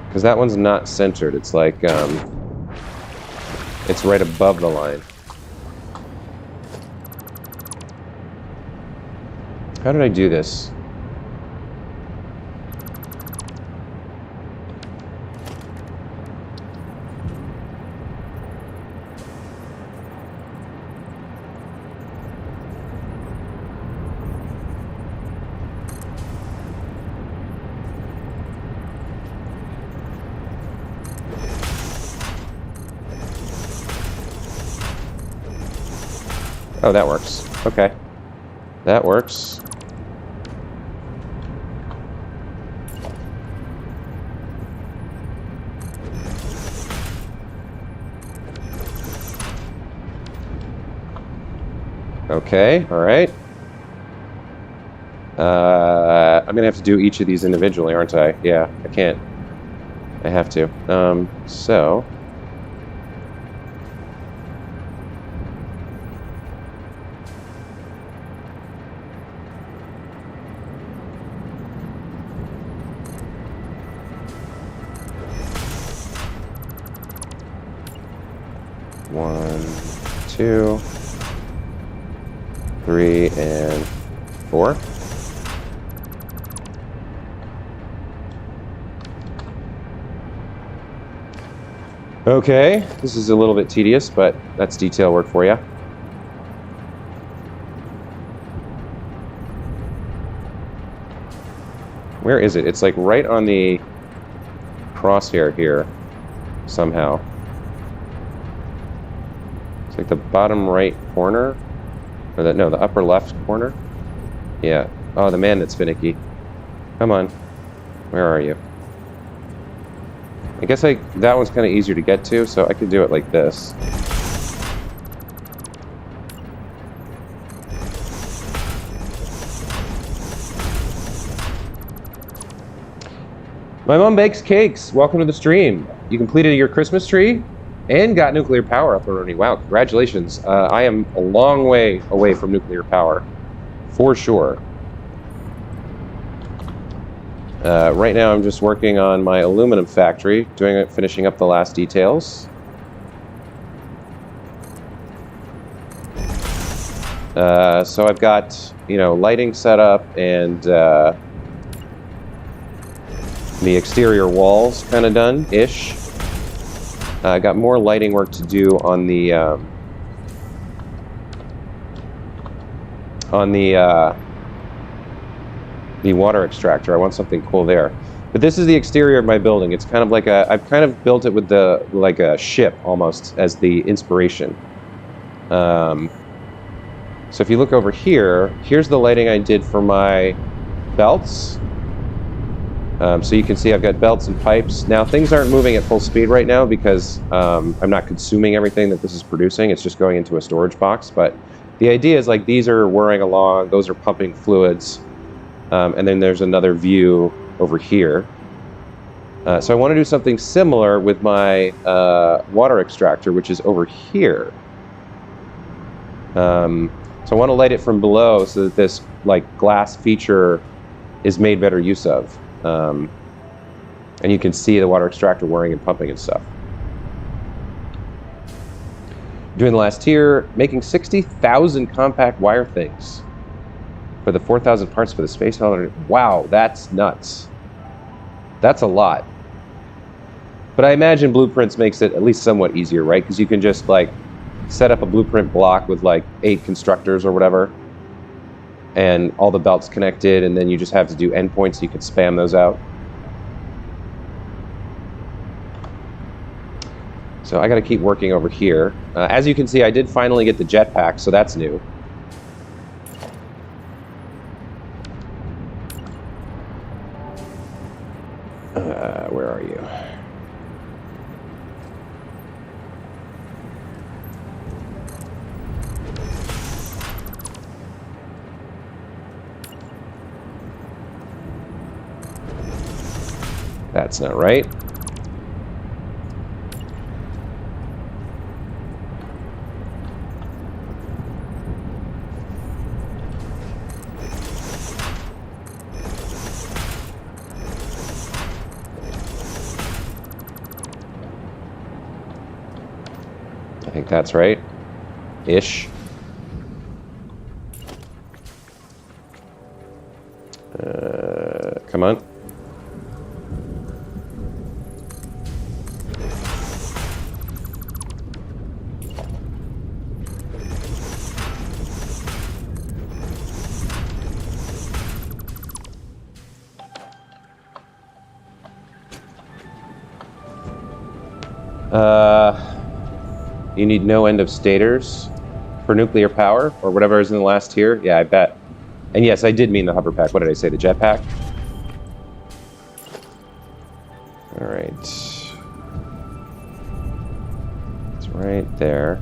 Because that one's not centered. It's like, it's right above the line. How did I do this? Oh, that works. Okay. That works. Okay, alright. I'm gonna have to do each of these individually, aren't I? Yeah, I can't. I have to. So... One, two, 3, and 4. Okay, this is a little bit tedious, but that's detail work for you. Where is it? It's like right on the crosshair here, somehow. It's like the bottom right corner. Or the upper left corner? Yeah. Oh, the man that's finicky. Come on. Where are you? I guess that one's kind of easier to get to, so I could do it like this. My mom bakes cakes. Welcome to the stream. You completed your Christmas tree and got nuclear power up and running. Wow, congratulations. I am a long way away from nuclear power, for sure. Right now I'm just working on my aluminum factory, finishing up the last details. So I've got, lighting set up and the exterior walls kind of done-ish. I got more lighting work to do on the water extractor. I want something cool there. But this is the exterior of my building. It's kind of like I've kind of built it with like a ship almost as the inspiration. So if you look over here, here's the lighting I did for my belts. So you can see I've got belts and pipes. Now things aren't moving at full speed right now because I'm not consuming everything that this is producing. It's just going into a storage box. But the idea is like these are whirring along, those are pumping fluids. And then there's another view over here. So I want to do something similar with my water extractor, which is over here. So I want to light it from below so that this like glass feature is made better use of. And you can see the water extractor whirring and pumping and stuff. Doing the last tier, making 60,000 compact wire things for the 4,000 parts for the space elevator. Wow, that's nuts. That's a lot. But I imagine Blueprints makes it at least somewhat easier, right? Because you can just like set up a blueprint block with like 8 constructors or whatever, and all the belts connected, and then you just have to do endpoints so you can spam those out. So I got to keep working over here. As you can see, I did finally get the jetpack, so that's new. Where are you? That's not right. I think that's right. Ish. Come on. You need no end of stators for nuclear power, or whatever is in the last tier. Yeah, I bet. And yes, I did mean the hoverpack. What did I say? The jetpack? All right. It's right there.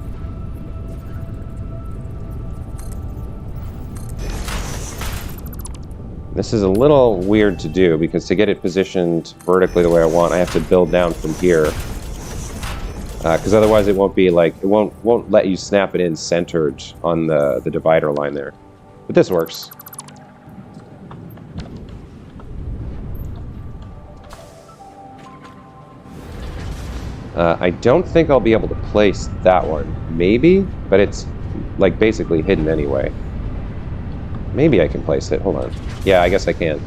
This is a little weird to do, because to get it positioned vertically the way I want, I have to build down from here. Because otherwise it won't be like, it won't let you snap it in centered on the divider line there. But this works. I don't think I'll be able to place that one. Maybe, but it's like basically hidden anyway. Maybe I can place it. Hold on. Yeah, I guess I can.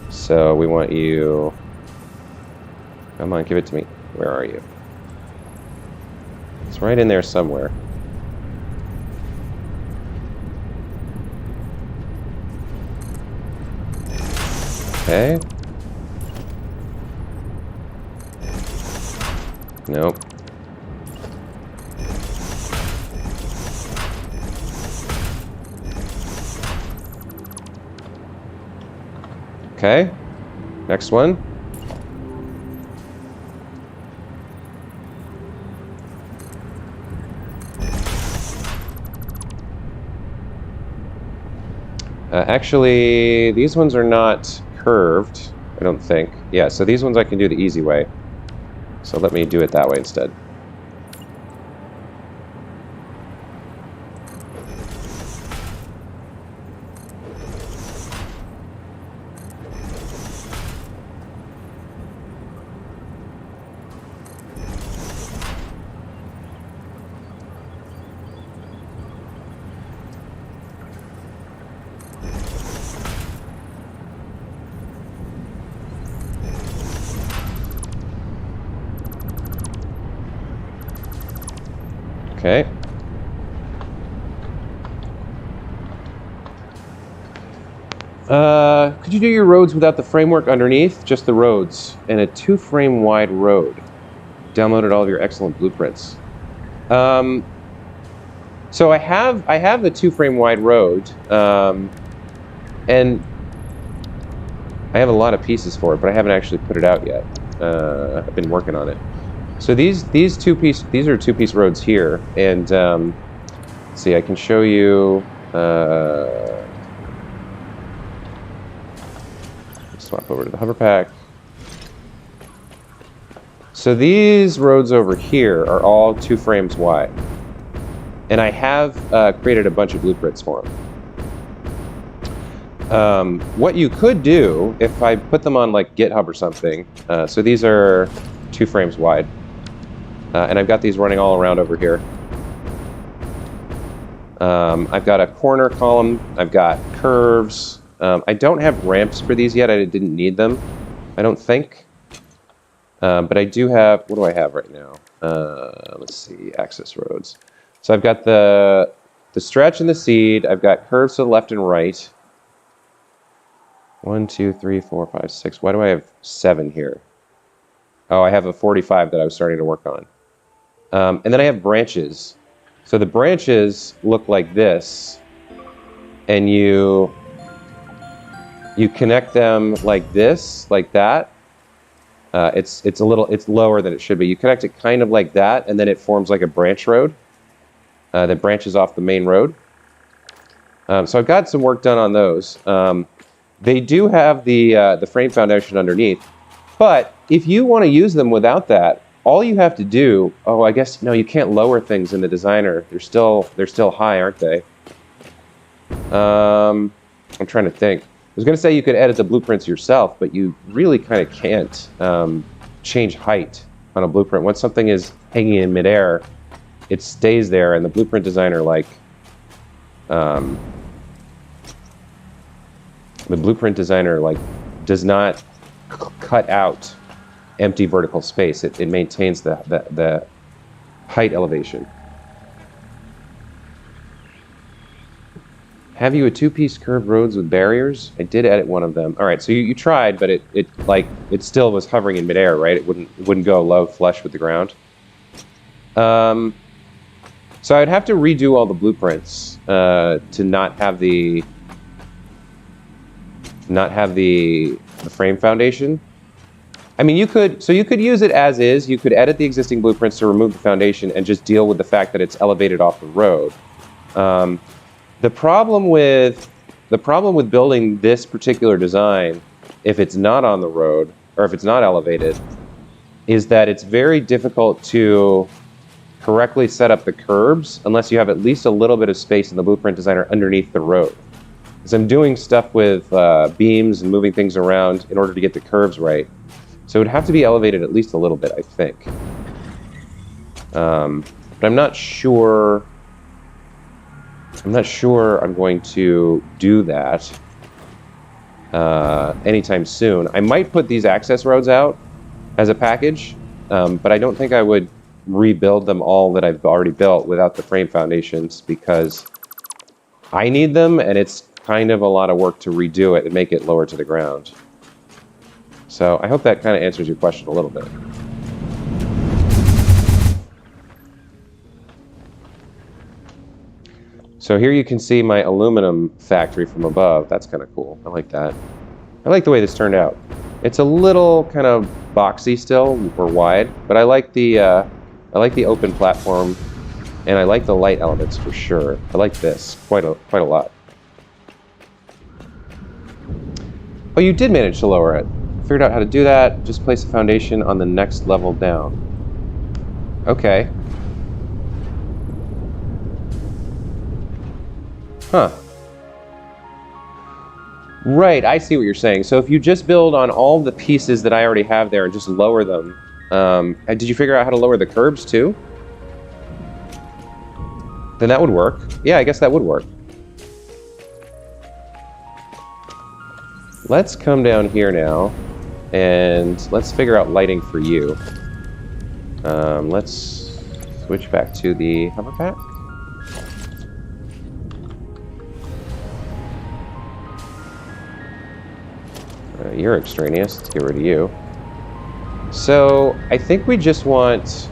So we want you... Come on, give it to me. Where are you? It's right in there somewhere. Okay. Nope. Okay. Next one. Actually, these ones are not curved, I don't think. Yeah, so these ones I can do the easy way. So let me do it that way instead. Okay. Could you do your roads without the framework underneath? Just the roads. And a 2-frame wide road. Downloaded all of your excellent blueprints. So I have the 2-frame wide road, and I have a lot of pieces for it, but I haven't actually put it out yet. I've been working on it. So these are 2-piece roads here, and let's see, I can show you. Let's Swap over to the hoverpack. So these roads over here are all 2 frames wide. And I have created a bunch of blueprints for them. What you could do, if I put them on like GitHub or something, so these are 2 frames wide. And I've got these running all around over here. I've got a corner column, I've got curves. I don't have ramps for these yet, I didn't need them, I don't think. But I do have, what do I have right now? Let's see, access roads. So I've got the stretch and the seed, I've got curves to the left and right. 1, 2, 3, 4, 5, 6. Why do I have 7 here? Oh, I have a 45 that I was starting to work on. And then I have branches. So the branches look like this, and you connect them like this, like that. It's lower than it should be. You connect it kind of like that, and then it forms like a branch road that branches off the main road. So I've got some work done on those. They do have the frame foundation underneath, but if you want to use them without that, all you have to do, oh, I guess, no, you can't lower things in the designer. They're still high, aren't they? I'm trying to think. I was going to say you could edit the blueprints yourself, but you really kind of can't change height on a blueprint. Once something is hanging in midair, it stays there, and the blueprint designer, like, does not cut out empty vertical space. It maintains the height elevation. Have you a 2-piece curved roads with barriers? I did edit one of them. All right, so you tried, but it still was hovering in midair, right? It wouldn't go low flush with the ground. So I'd have to redo all the blueprints to not have the frame foundation. I mean, you could use it as is. You could edit the existing blueprints to remove the foundation and just deal with the fact that it's elevated off the road. The problem with building this particular design, if it's not on the road or if it's not elevated, is that it's very difficult to correctly set up the curbs unless you have at least a little bit of space in the blueprint designer underneath the road. Because I'm doing stuff with beams and moving things around in order to get the curves right. So it would have to be elevated at least a little bit, I think. But I'm not sure I'm going to do that anytime soon. I might put these access roads out as a package, but I don't think I would rebuild them all that I've already built without the frame foundations, because I need them, and it's kind of a lot of work to redo it and make it lower to the ground. So I hope that kind of answers your question a little bit. So here you can see my aluminum factory from above. That's kind of cool. I like that. I like the way this turned out. It's a little kind of boxy still, or wide, but I like the open platform, and I like the light elements for sure. I like this quite a lot. Oh, you did manage to lower it. Figured out how to do that. Just place a foundation on the next level down. Okay. Huh. Right, I see what you're saying. So if you just build on all the pieces that I already have there and just lower them, did you figure out how to lower the curbs too? Then that would work. Yeah, I guess that would work. Let's come down here now, and let's figure out lighting for you. Let's switch back to the hoverpack. You're extraneous. Let's get rid of you. So I think we just want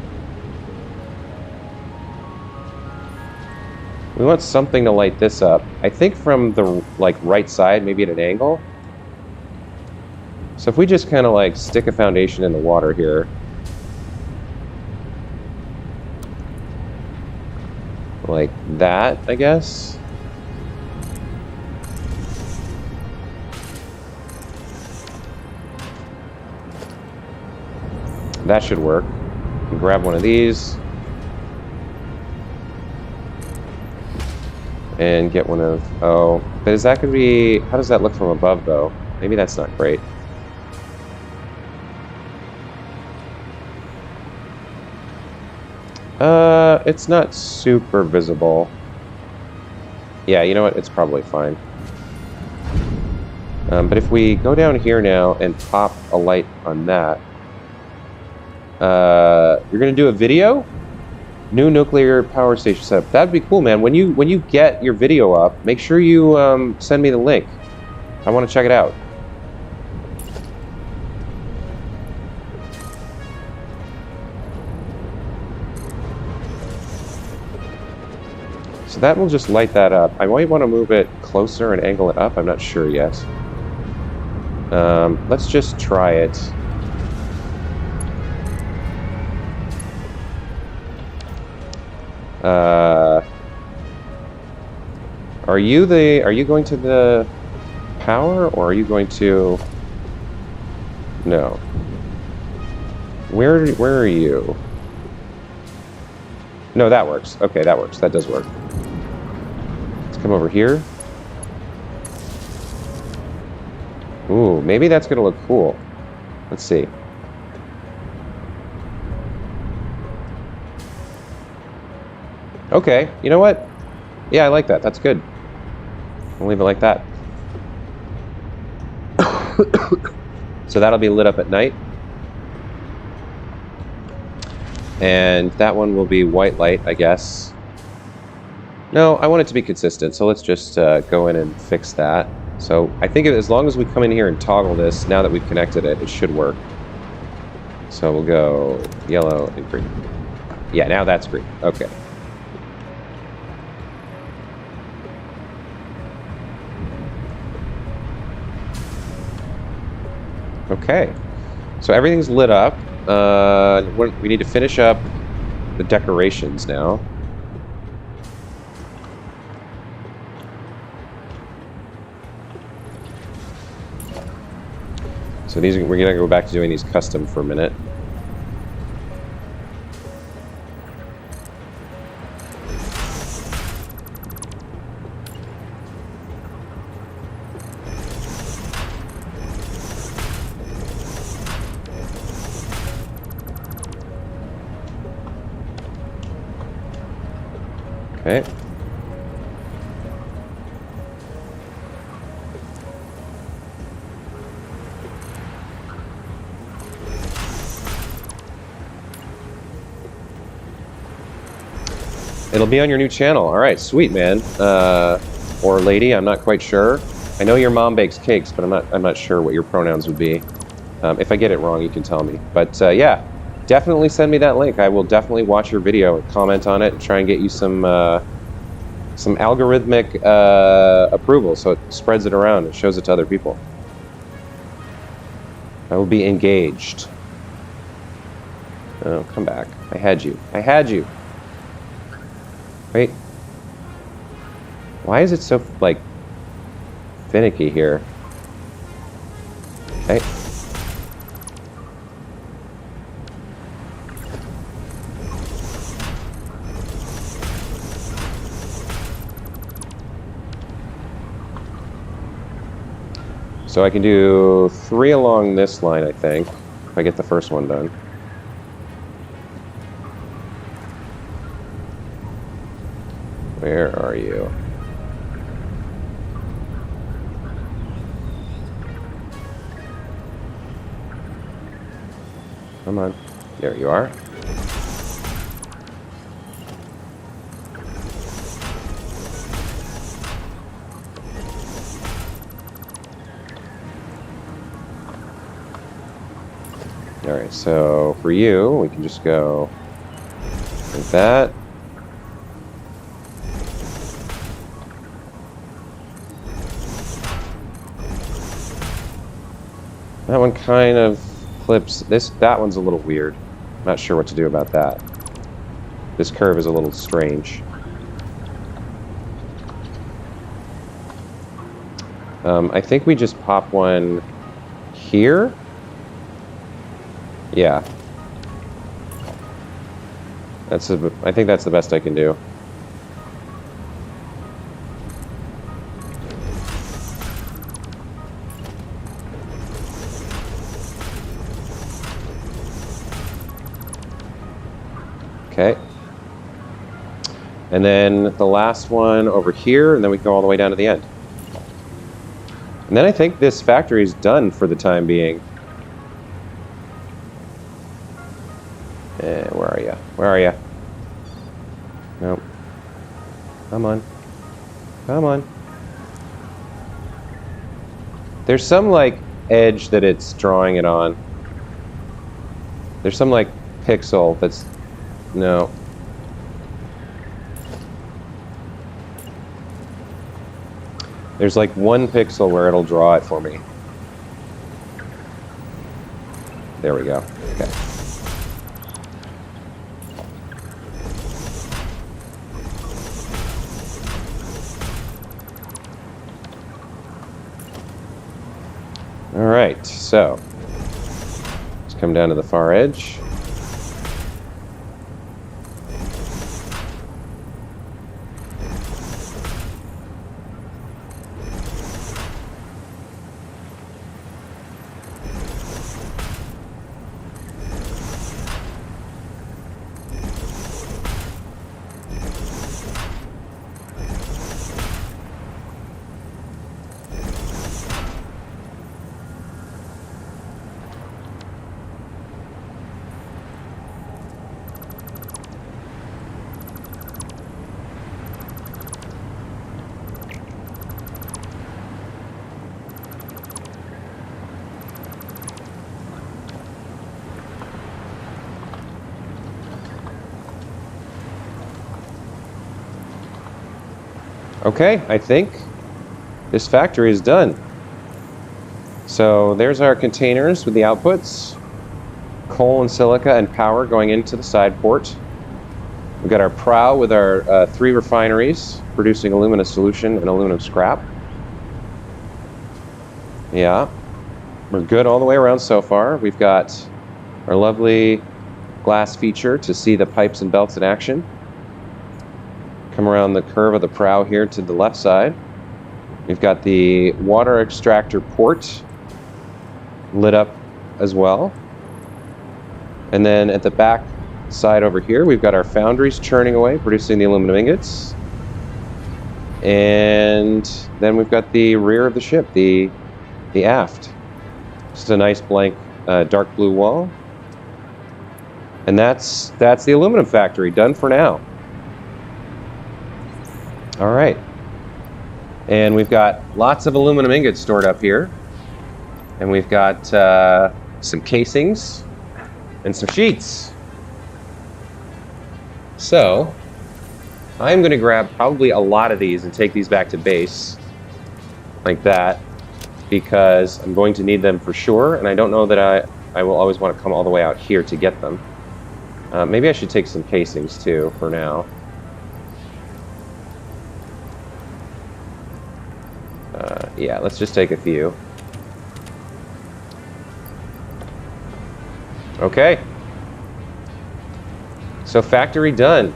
something to light this up. I think from the right side, maybe at an angle. So if we just kind of stick a foundation in the water here. Like that, I guess. That should work. And grab one of these. And get one of... Oh, but is that going to be... How does that look from above, though? Maybe that's not great. It's not super visible. Yeah, you know what? It's probably fine. But if we go down here now and pop a light on that... you're going to do a video? New nuclear power station setup. That'd be cool, man. When you get your video up, make sure you send me the link. I want to check it out. So that will just light that up. I might want to move it closer and angle it up. I'm not sure yet. Let's just try it. Are you going to the power, or are you going to... No. Where are you? No, that works. Okay, that works. That does work. Let's come over here. Ooh, maybe that's gonna look cool. Let's see. Okay, you know what? Yeah, I like that. That's good. I'll leave it like that. So that'll be lit up at night. And that one will be white light, I guess. No, I want it to be consistent, so let's just go in and fix that. So I think as long as we come in here and toggle this, now that we've connected it, it should work. So we'll go yellow and green. Yeah, now that's green. Okay. Okay. So everything's lit up. We need to finish up the decorations now. So we're gonna go back to doing these custom for a minute. Okay. It'll be on your new channel. All right, sweet, man. Or lady, I'm not quite sure. I know your mom bakes cakes, but I'm not sure what your pronouns would be. If I get it wrong, you can tell me. But yeah, definitely send me that link. I will definitely watch your video and comment on it and try and get you some algorithmic approval, so it spreads it around and shows it to other people. I will be engaged. Oh, come back. I had you. I had you. Wait. Why is it so, like, finicky here? Okay. So I can do 3 along this line, I think, if I get the first one done. Where are you? Come on. There you are. Alright, so for you, we can just go like that. That one kind of clips. That one's a little weird. Not sure what to do about that. This curve is a little strange. I think we just pop one here. Yeah. I think that's the best I can do. Okay. And then the last one over here, and then we can go all the way down to the end. And then I think this factory is done for the time being. Where are you? Where are you? Nope. Come on. Come on. There's some, like, edge that it's drawing it on. There's some, like, pixel that's... No. There's, like, one pixel where it'll draw it for me. There we go. Okay. All right, so let's come down to the far edge. Okay, I think this factory is done. So there's our containers with the outputs. Coal and silica and power going into the side port. We've got our prow with our 3 refineries producing alumina solution and aluminum scrap. Yeah, we're good all the way around so far. We've got our lovely glass feature to see the pipes and belts in action. Come around the curve of the prow here to the left side. We've got the water extractor port lit up as well. And then at the back side over here, we've got our foundries churning away, producing the aluminum ingots. And then we've got the rear of the ship, the aft. Just a nice blank dark blue wall. And that's the aluminum factory, done for now. All right. And we've got lots of aluminum ingots stored up here. And we've got some casings and some sheets. So I'm going to grab probably a lot of these and take these back to base like that, because I'm going to need them for sure, and I don't know that I will always want to come all the way out here to get them. Maybe I should take some casings too for now. Yeah, let's just take a few. Okay. So factory done.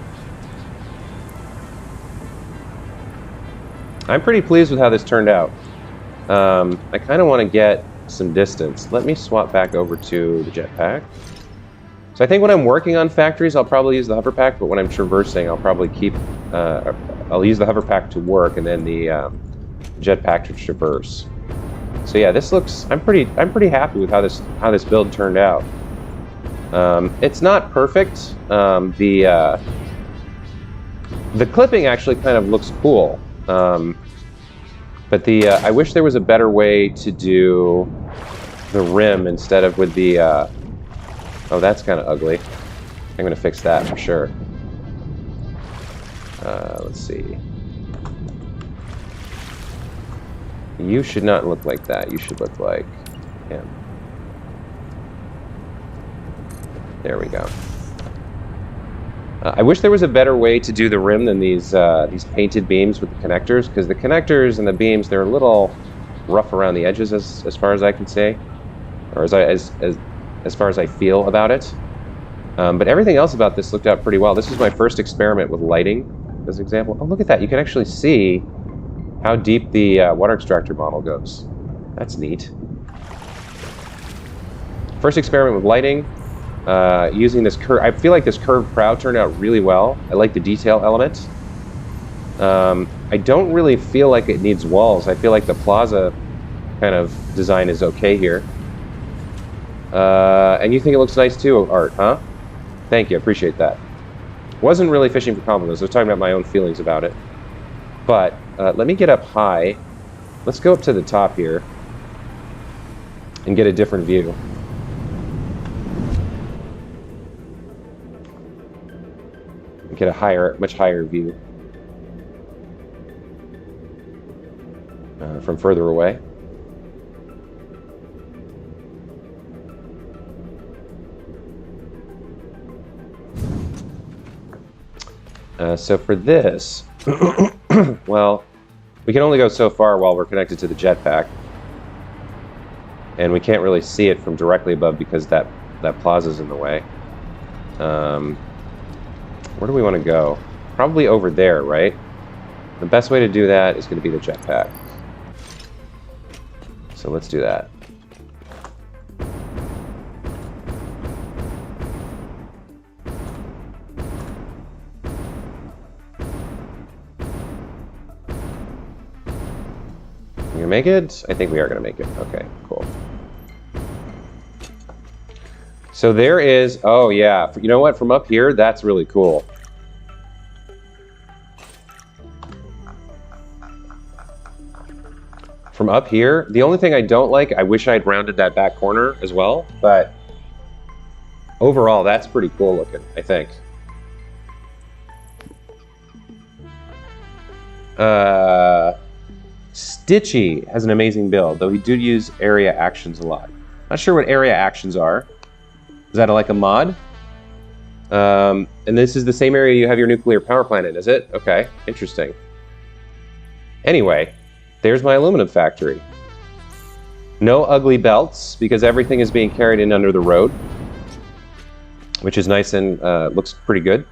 I'm pretty pleased with how this turned out. I kind of want to get some distance. Let me swap back over to the jetpack. So I think when I'm working on factories, I'll probably use the hoverpack, but when I'm traversing, I'll probably keep, I'll use the hoverpack to work and then the jetpack to traverse. So yeah, this looks, I'm pretty happy with how this build turned out. It's not perfect. The clipping actually kind of looks cool. But I wish there was a better way to do the rim instead of with the, oh, that's kind of ugly. I'm going to fix that for sure. Let's see. You should not look like that. You should look like him. There we go. I wish there was a better way to do the rim than these painted beams with the connectors, because the connectors and the beams, they're a little rough around the edges as far as I can say, or as far as I feel about it. But everything else about this looked out pretty well. This was my first experiment with lighting, as an example. Oh, look at that. You can actually see how deep the water extractor model goes. That's neat. First experiment with lighting, using this curve. I feel like this curved prow turned out really well. I like the detail element. I don't really feel like it needs walls. I feel like the plaza kind of design is okay here. And you think it looks nice too, Art, huh? Thank you, I appreciate that. Wasn't really fishing for compliments. I was talking about my own feelings about it. But let me get up high. Let's go up to the top here and get a different view. Get a higher, much higher view from further away. So for this, well, we can only go so far while we're connected to the jetpack. And we can't really see it from directly above because that plaza's in the way. Where do we want to go? Probably over there, right? The best way to do that is going to be the jetpack. So let's do that. You gonna make it? I think we are gonna make it. Okay, cool. So there is, oh yeah, you know what, from up here, that's really cool. From up here, the only thing I don't like, I wish I'd rounded that back corner as well, but overall, that's pretty cool looking, I think. Stitchy has an amazing build, though he did use area actions a lot. Not sure what area actions are. Is that like a mod? And this is the same area you have your nuclear power plant in, is it? Okay, interesting. Anyway, there's my aluminum factory. No ugly belts, because everything is being carried in under the road, which is nice and looks pretty good.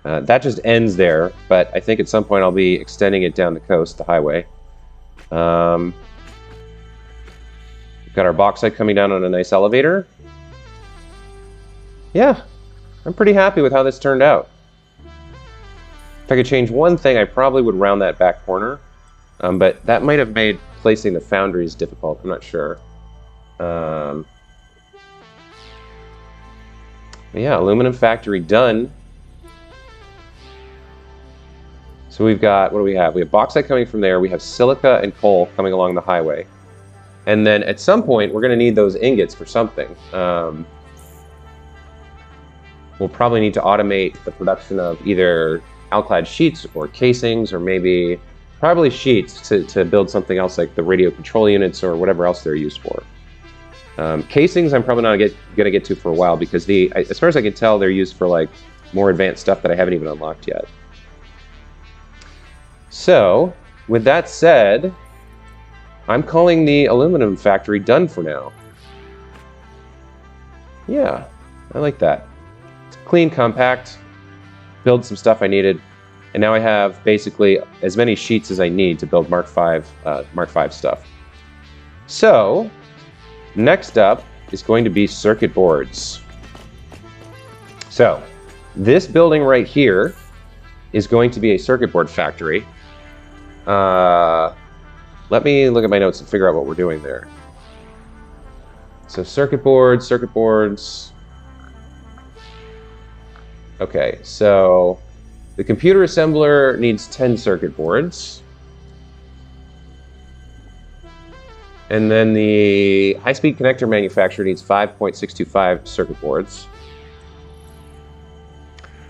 That just ends there, but I think at some point I'll be extending it down the coast, the highway. We've got our bauxite coming down on a nice elevator. Yeah, I'm pretty happy with how this turned out. If I could change one thing, I probably would round that back corner. But that might have made placing the foundries difficult. I'm not sure. But yeah, aluminum factory done. So we've got, what do we have? We have bauxite coming from there. We have silica and coal coming along the highway. And then at some point, we're going to need those ingots for something. We'll probably need to automate the production of either alclad sheets or casings, or maybe probably sheets to build something else like the radio control units or whatever else they're used for. Casings I'm probably not going to get to for a while because as far as I can tell, they're used for like more advanced stuff that I haven't even unlocked yet. So, with that said, I'm calling the aluminum factory done for now. Yeah, I like that. It's clean, compact, build some stuff I needed, and now I have basically as many sheets as I need to build Mark V stuff. So, next up is going to be circuit boards. So, this building right here is going to be a circuit board factory. Let me look at my notes and figure out what we're doing there. So circuit boards. Okay, so the computer assembler needs 10 circuit boards. And then the high-speed connector manufacturer needs 5.625 circuit boards.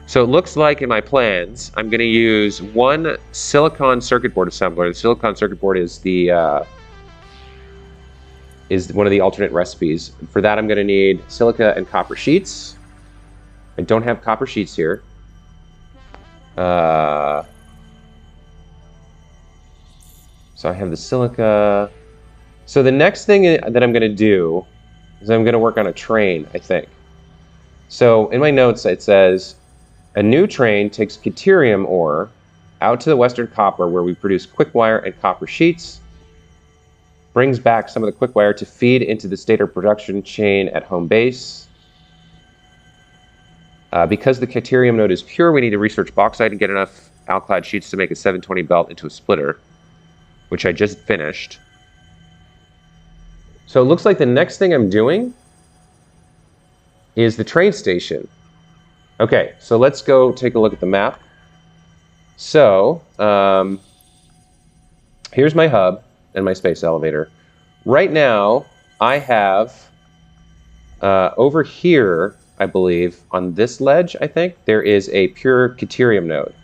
So it looks like in my plans, I'm going to use one silicon circuit board assembler. The silicon circuit board is one of the alternate recipes. For that, I'm going to need silica and copper sheets. I don't have copper sheets here. So I have the silica. So the next thing that I'm going to do is I'm going to work on a train, I think. So in my notes, it says, a new train takes deuterium ore out to the Western Copper where we produce quick wire and copper sheets, brings back some of the quick wire to feed into the stator production chain at home base. Because the deuterium node is pure, we need to research bauxite and get enough alclad sheets to make a 720 belt into a splitter, which I just finished. So it looks like the next thing I'm doing is the train station. Okay, so let's go take a look at the map. So here's my hub and my space elevator. Right now, I have over here, I believe, on this ledge, I think, there is a pure deuterium node.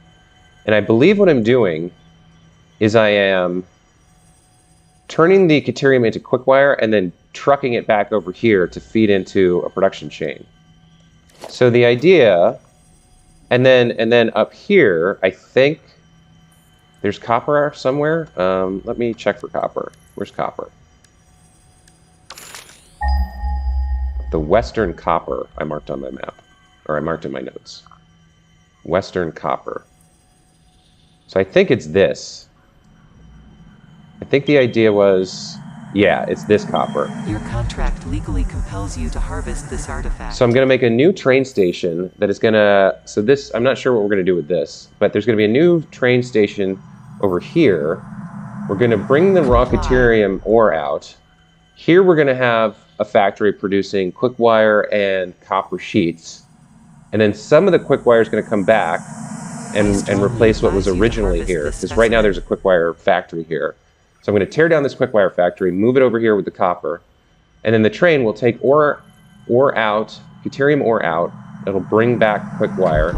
And I believe what I'm doing is I am turning the deuterium into quick wire and then trucking it back over here to feed into a production chain. So the idea, and then up here, I think there's copper somewhere. Let me check for copper. Where's copper? The Western Copper I marked on my map, or I marked in my notes. Western Copper. So I think it's this. I think the idea was, yeah, it's this copper.
Your contract legally compels you to harvest this artifact.
So I'm going to make a new train station that is going to, so this, I'm not sure what we're going to do with this, but there's going to be a new train station over here. We're going to bring the raw deuterium ore out. Here we're going to have a factory producing quick wire and copper sheets. And then some of the quick wire is going to come back and replace what was originally here. Because right now there's a quick wire factory here. So I'm going to tear down this quick wire factory, move it over here with the copper, and then the train will take ore out, deuterium ore out. It'll bring back quick wire.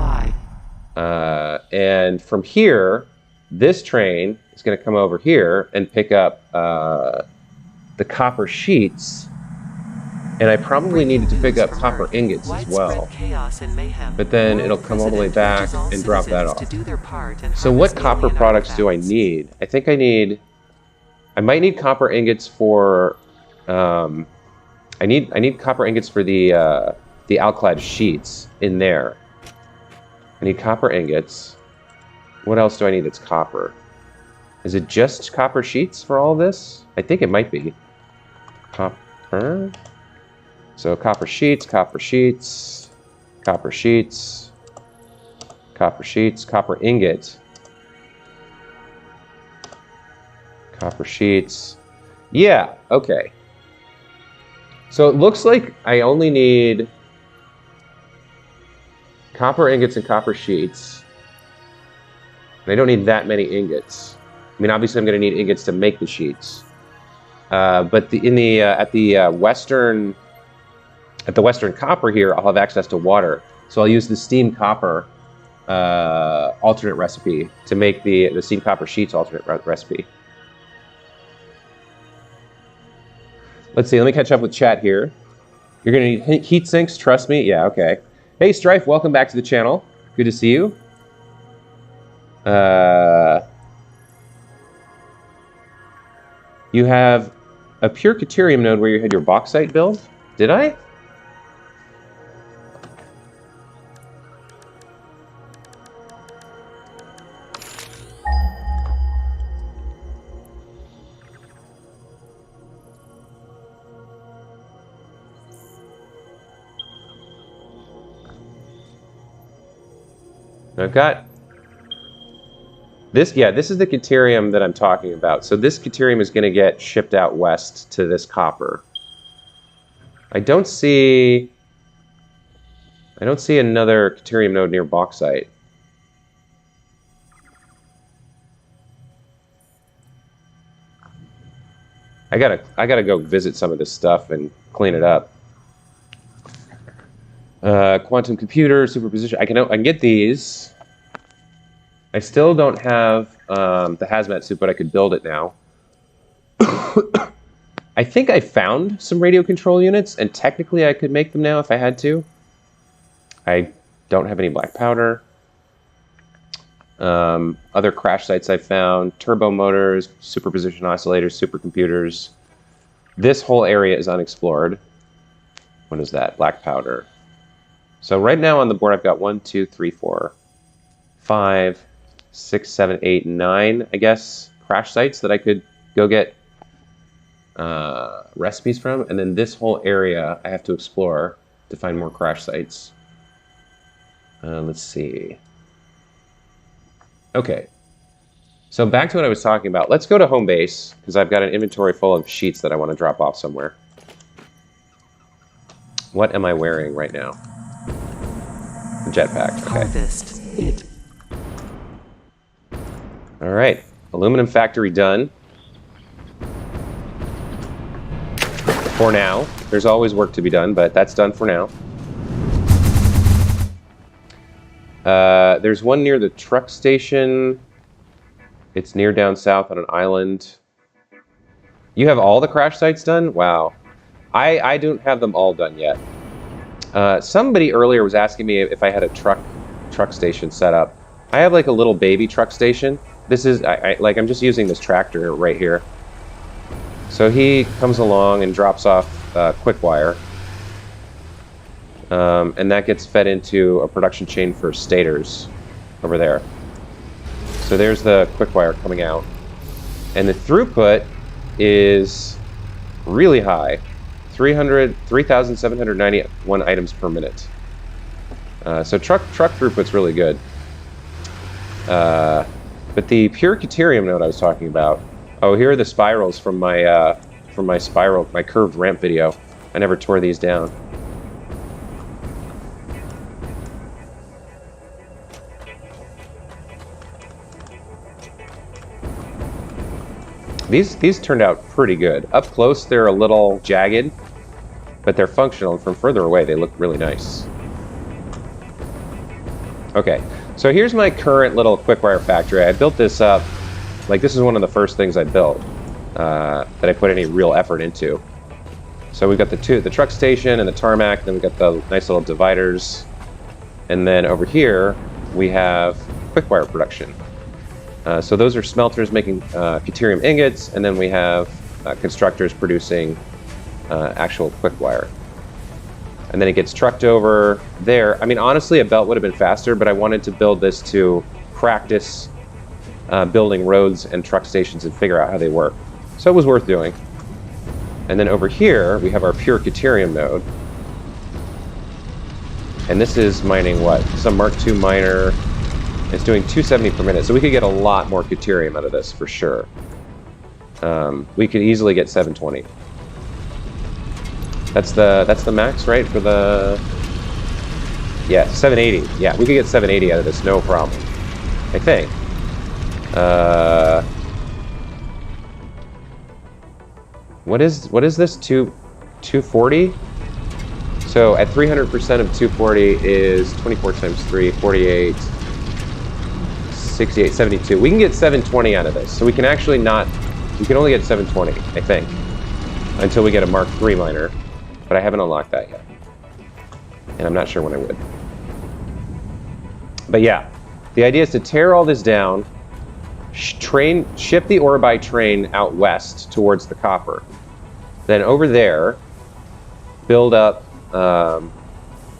And from here, this train is going to come over here and pick up the copper sheets. And I probably needed to pick up copper ingots as well. But then it'll come all the way back and drop that off. So what copper products do I need? I think I might need copper ingots for, I need copper ingots for the alclad sheets in there. I need copper ingots. What else do I need that's copper? Is it just copper sheets for all this? I think it might be. Copper. So copper sheets, copper sheets, copper sheets, copper sheets, copper ingot. Copper sheets. Yeah, okay. So it looks like I only need copper ingots and copper sheets. And I don't need that many ingots. I mean, obviously I'm going to need ingots to make the sheets. But at the Western Copper here, I'll have access to water. So I'll use the steam copper alternate recipe to make the steam copper sheets alternate recipe. Let's see, let me catch up with chat here. You're going to need heat sinks, trust me? Yeah, okay. Hey, Strife, welcome back to the channel. Good to see you. You have a pure deuterium node where you had your bauxite build? Did I? I've got this, yeah, this is the deuterium that I'm talking about. So this deuterium is going to get shipped out west to this copper. I don't see another deuterium node near bauxite. I gotta go visit some of this stuff and clean it up. Quantum computer, superposition. I can get these. I still don't have the hazmat suit, but I could build it now. I think I found some radio control units, and technically I could make them now if I had to. I don't have any black powder. Other crash sites I found, turbo motors, superposition oscillators, supercomputers. This whole area is unexplored. What is that? Black powder. So right now on the board, I've got 1, 2, 3, 4, 5, 6, 7, 8, 9, I guess, crash sites that I could go get recipes from. And then this whole area I have to explore to find more crash sites. Let's see. Okay. So back to what I was talking about. Let's go to home base, because I've got an inventory full of sheets that I want to drop off somewhere. What am I wearing right now? A jetpack. Okay.
Harvest it.
All right. Aluminum factory done. For now. There's always work to be done, but that's done for now. There's one near the truck station. It's near down south on an island. You have all the crash sites done? Wow. I don't have them all done yet. Somebody earlier was asking me if I had a truck station set up. I have like a little baby truck station. This is, I'm just using this tractor right here. So he comes along and drops off quick wire. And that gets fed into a production chain for stators over there. So there's the quick wire coming out. And the throughput is really high. 3,791 items per minute. So truck throughput's really good. But the pure deuterium node I was talking about. Oh, here are the spirals from my curved ramp video. I never tore these down. These turned out pretty good. Up close, they're a little jagged, but they're functional. And from further away, they look really nice. Okay, so here's my current little quickwire factory. I built this up, like this is one of the first things I built that I put any real effort into. So we've got the truck station and the tarmac, then we've got the nice little dividers. And then over here, we have quickwire production. So those are smelters making deuterium ingots, and then we have constructors producing actual quick wire. And then it gets trucked over there. I mean, honestly, a belt would have been faster, but I wanted to build this to practice building roads and truck stations and figure out how they work. So it was worth doing. And then over here, we have our pure deuterium node. And this is mining what? Some Mark II miner. It's doing 270 per minute, so we could get a lot more deuterium out of this for sure. We could easily get 720. That's the max, right? For the 780. Yeah, we could get 780 out of this, no problem. I think. What is this? 240? So at 300% of 240 is 24 times 3, 48. 68, 72. We can get 720 out of this. So we can actually we can only get 720, I think, until we get a Mark III miner. But I haven't unlocked that yet. And I'm not sure when I would. But yeah, the idea is to tear all this down, ship the ore by train out west towards the copper. Then over there, build up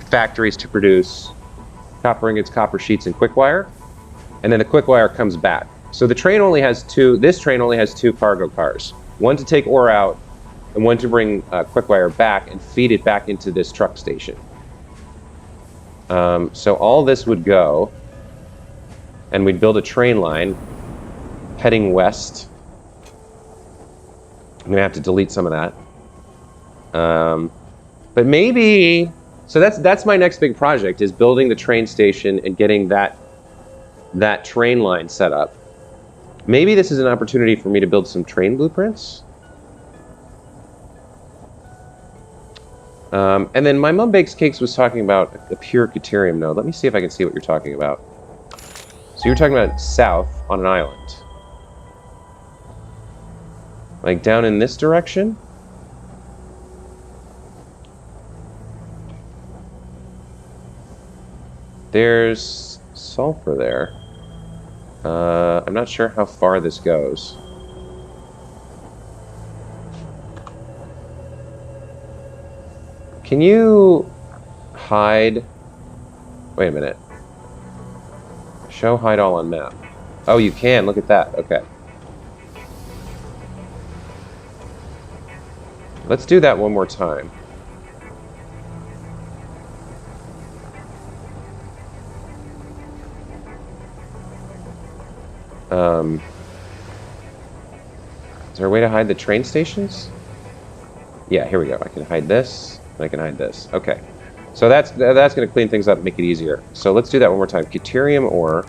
factories to produce copper ingots, copper sheets, and quick wire. And then the quick wire comes back. So the train only has this train only has 2 cargo cars. One to take ore out, and one to bring quick wire back and feed it back into this truck station. So all this would go, and we'd build a train line heading west. I'm gonna have to delete some of that. But maybe, so that's my next big project, is building the train station and getting that train line set up. Maybe this is an opportunity for me to build some train blueprints. And then my Mum Bakes Cakes was talking about the pure deuterium node. Let me see if I can see what you're talking about. So you're talking about south on an island. Like down in this direction? There's sulfur there. I'm not sure how far this goes. Can you hide Wait a minute. Show hide all on map. Oh, you can. Look at that. Okay. Let's do that one more time. Is there a way to hide the train stations? Yeah, here we go. I can hide this, and I can hide this. Okay. So that's going to clean things up and make it easier. So let's do that one more time. Deuterium ore.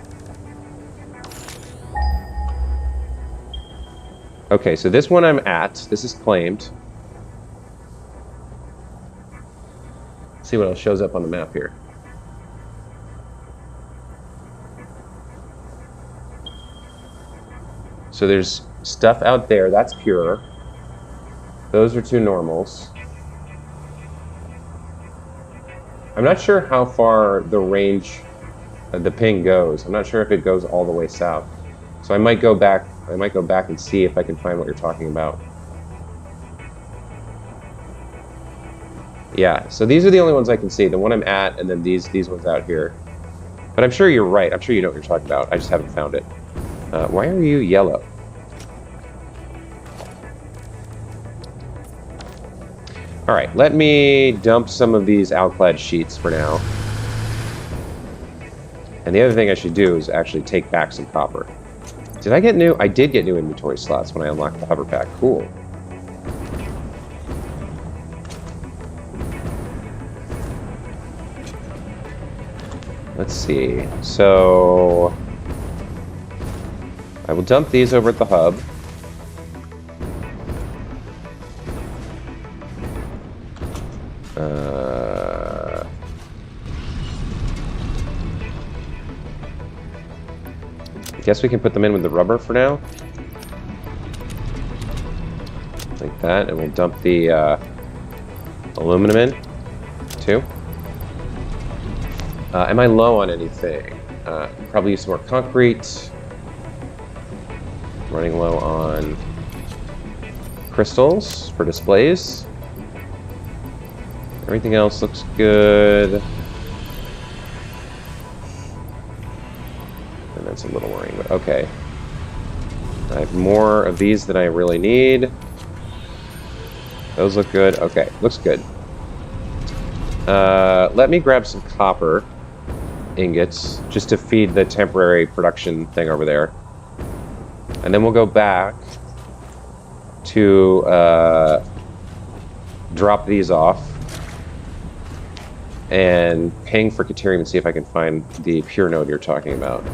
Okay, so this one I'm at. This is claimed. Let's see what else shows up on the map here. So there's stuff out there. That's pure. Those are two normals. I'm not sure how far the range of the ping goes. I'm not sure if it goes all the way south. So I might go back and see if I can find what you're talking about. Yeah, so these are the only ones I can see. The one I'm at, and then these ones out here. But I'm sure you're right. I'm sure you know what you're talking about. I just haven't found it. Why are you yellow? All right, let me dump some of these alclad sheets for now. And the other thing I should do is actually take back some copper. Did I get new? I did get new inventory slots when I unlocked the hoverpack. Cool. Let's see. So I will dump these over at the hub. I guess we can put them in with the rubber for now. Like that, and we'll dump the aluminum in, too. Am I low on anything? Probably use some more concrete. Running low on crystals for displays. Everything else looks good. And that's a little worrying, but okay. I have more of these than I really need. Those look good. Okay, looks good. Let me grab some copper ingots just to feed the temporary production thing over there. And then we'll go back to drop these off and ping for Deuterium and see if I can find the pure node you're talking about.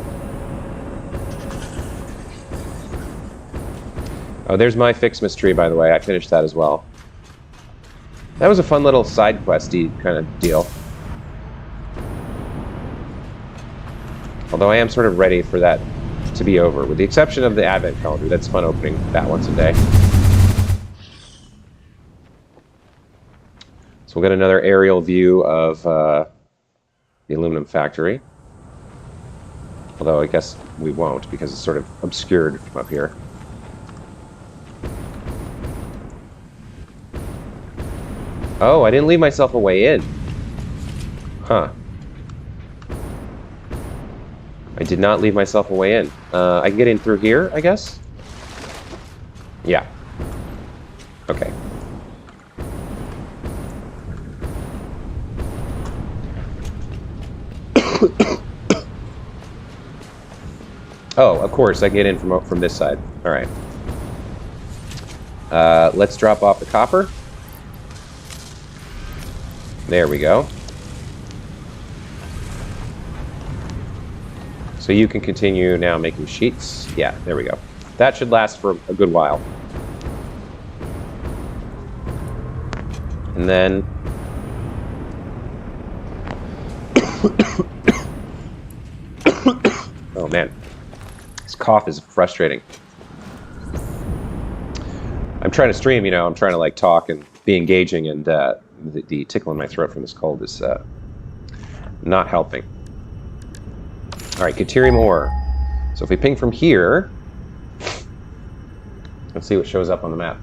Oh, there's my Fixmas tree, by the way. I finished that as well. That was a fun little side questy kind of deal. Although I am sort of ready for that to be over, with the exception of the advent calendar. That's fun opening that once a day. So we'll get another aerial view of the aluminum factory. Although I guess we won't, because it's sort of obscured from up here. Oh, I didn't leave myself a way in. Huh. I did not leave myself a way in. I can get in through here, I guess? Yeah. Okay. Oh, of course, I can get in from this side. All right. Let's drop off the copper. There we go. So you can continue now making sheets. Yeah, there we go. That should last for a good while. And then... oh, man. This cough is frustrating. I'm trying to stream, you know, I'm trying to, like, talk and be engaging, and the tickle in my throat from this cold is not helping. All right, Deuterium ore. So if we ping from here, let's see what shows up on the map.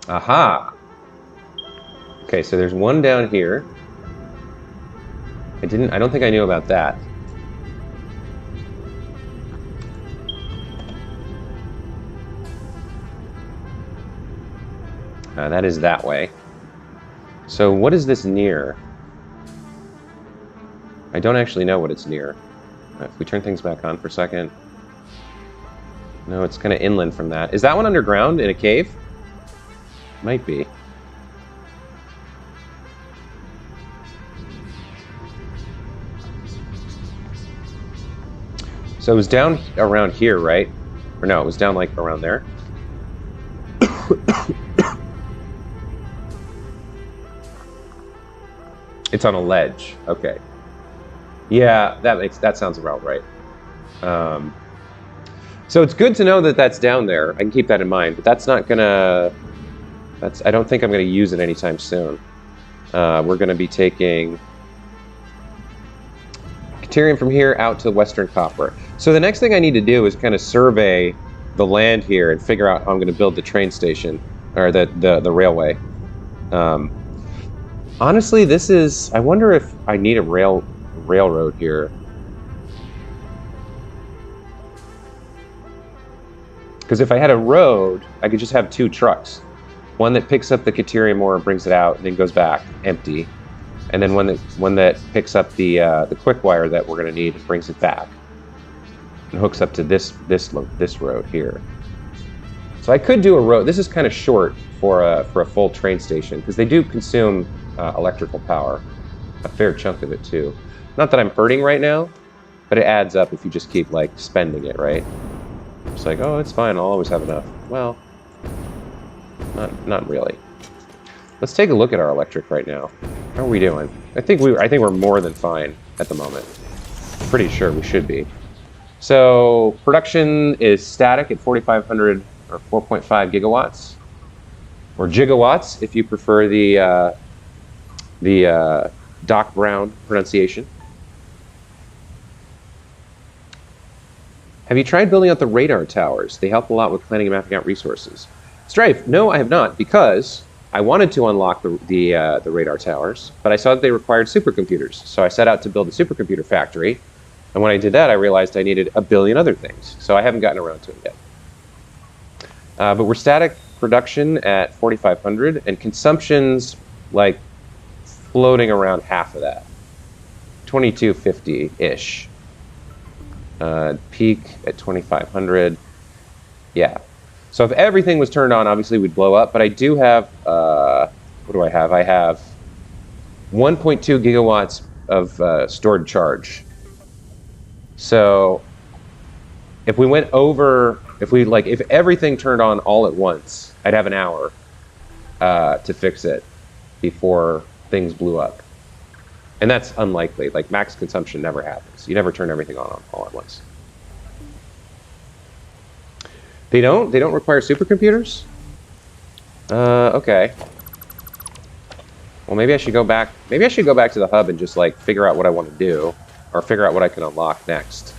Aha! Okay, so there's one down here. I don't think I knew about that. That is that way. So what is this near? I don't actually know what it's near. If we turn things back on for a second. No, it's kind of inland from that. Is that one underground in a cave? Might be. So it was down around here, right? Or no, it was down like around there. It's on a ledge. Okay. Yeah, that sounds about right. So it's good to know that that's down there. I can keep that in mind, but that's not gonna. I don't think I'm gonna use it anytime soon. We're gonna be taking Caterium from here out to Western Copper. So the next thing I need to do is kind of survey the land here and figure out how I'm going to build the train station or the railway. Honestly, this is. I wonder if I need a railroad here. Because if I had a road, I could just have two trucks. One that picks up the Caterium ore and brings it out and then goes back empty. And then one that picks up the quick wire that we're going to need and brings it back. And hooks up to this road here. So I could do a road. This is kind of short for a full train station because they do consume electrical power. A fair chunk of it too. Not that I'm hurting right now, but it adds up if you just keep like spending it, right? It's like, oh, it's fine. I'll always have enough. Well, not really. Let's take a look at our electric right now. How are we doing? I think we're more than fine at the moment. Pretty sure we should be. So production is static at 4,500 or 4.5 gigawatts, or gigawatts if you prefer the Doc Brown pronunciation. Have you tried building out the radar towers? They help a lot with planning and mapping out resources. Strife, no, I have not, because I wanted to unlock the radar towers, but I saw that they required supercomputers. So I set out to build a supercomputer factory, and when I did that, I realized I needed a billion other things. So I haven't gotten around to it yet. But we're static production at 4,500, and consumption's like floating around half of that, 2,250-ish. Peak at 2,500. Yeah. So if everything was turned on, obviously we'd blow up. But I do have, what do I have? I have 1.2 gigawatts of stored charge. So if we went over, if everything turned on all at once, I'd have an hour to fix it before things blew up. And that's unlikely. Like max consumption never happens. You never turn everything on all at once. They don't require supercomputers? Okay. Well, maybe I should go back. Maybe I should go back to the hub and just like figure out what I want to do, or figure out what I can unlock next.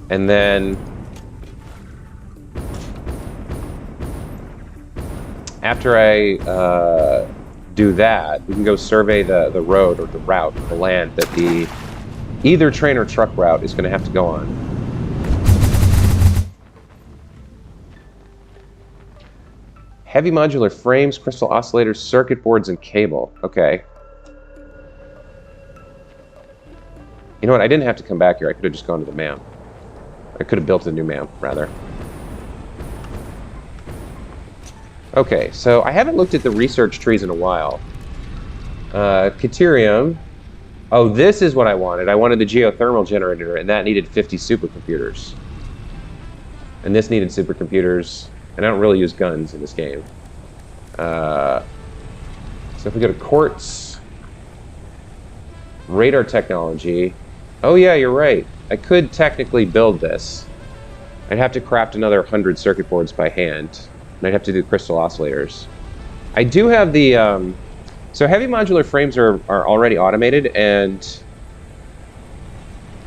And then after I do that, we can go survey the road or the route, the land that either train or truck route is going to have to go on. Heavy modular frames, crystal oscillators, circuit boards, and cable. Okay. You know what? I didn't have to come back here. I could have just gone to the MAM. I could have built a new MAM, rather. Okay, so I haven't looked at the research trees in a while. Caterium. Oh, this is what I wanted. I wanted the geothermal generator, and that needed 50 supercomputers. And this needed supercomputers, and I don't really use guns in this game. So if we go to quartz, radar technology. Oh yeah, you're right. I could technically build this. I'd have to craft another 100 circuit boards by hand. And I'd have to do crystal oscillators. I do have the... so heavy modular frames are already automated, and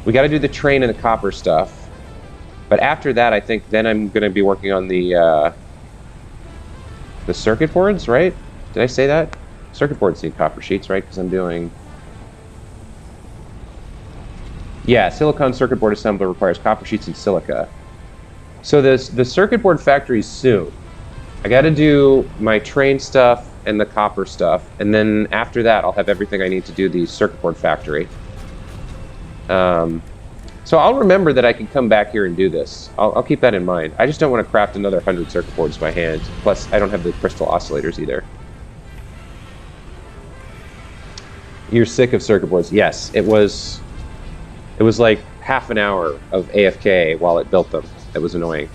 we got to do the train and the copper stuff. But after that, I think then I'm going to be working on the The circuit boards, right? Did I say that? Circuit boards need copper sheets, right? Because I'm doing... Yeah, silicon circuit board assembler requires copper sheets and silica. So the circuit board factory's soon. I got to do my train stuff and the copper stuff, and then after that, I'll have everything I need to do the circuit board factory. So I'll remember that I can come back here and do this. I'll keep that in mind. I just don't want to craft another 100 circuit boards by hand. Plus, I don't have the crystal oscillators either. You're sick of circuit boards? Yes, it was like half an hour of AFK while it built them. It was annoying.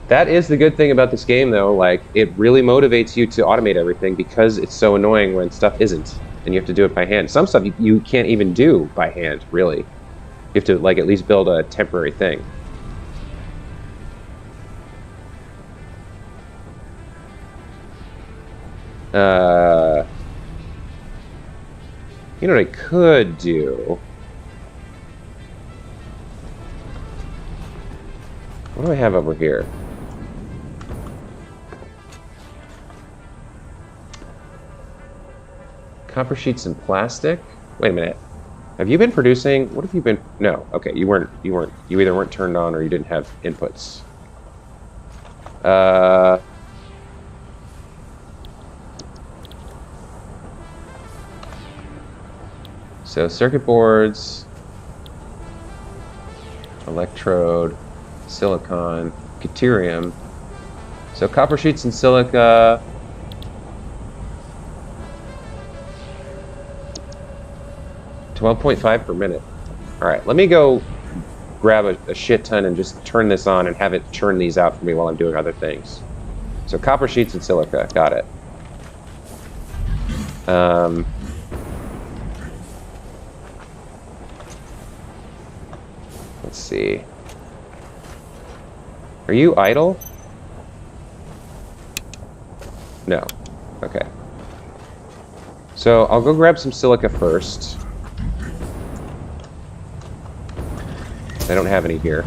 That is the good thing about this game, though. Like, it really motivates you to automate everything because it's so annoying when stuff isn't, and you have to do it by hand. Some stuff you can't even do by hand, really. You have to, like, at least build a temporary thing. You know what I could do? What do I have over here? Copper sheets and plastic? Wait a minute. Have you been producing? What have you been? No. Okay, you weren't. You either weren't turned on or you didn't have inputs. So circuit boards, electrode, silicon, deuterium. So copper sheets and silica. $12.5 per minute. All right, let me go grab a shit ton and just turn this on and have it churn these out for me while I'm doing other things. So copper sheets and silica, got it. Let's see. Are you idle? No. Okay. So I'll go grab some silica first. I don't have any here.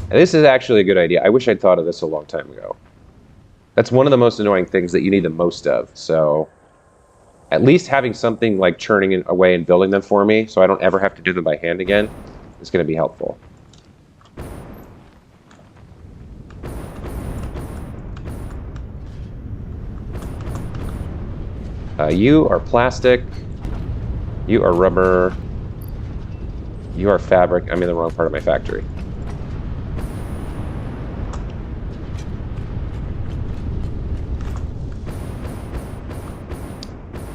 This is actually a good idea. I wish I'd thought of this a long time ago. That's one of the most annoying things that you need the most of. So at least having something like churning away and building them for me so I don't ever have to do them by hand again is going to be helpful. You are plastic. You are rubber. You are fabric. I'm in the wrong part of my factory.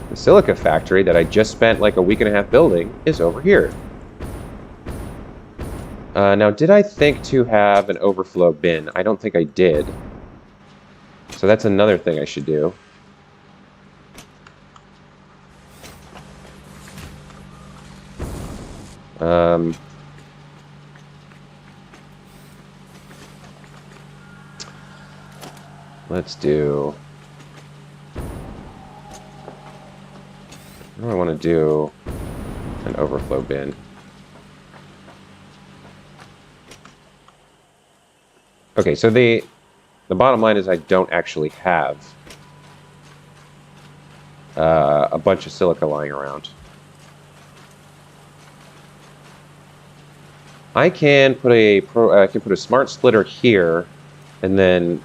The silica factory that I just spent like a week and a half building is over here. Now, did I think to have an overflow bin? I don't think I did. So that's another thing I should do. Let's do... What do I want to do? An overflow bin. Okay, so the bottom line is I don't actually have a bunch of silica lying around. I can put a smart splitter here, and then,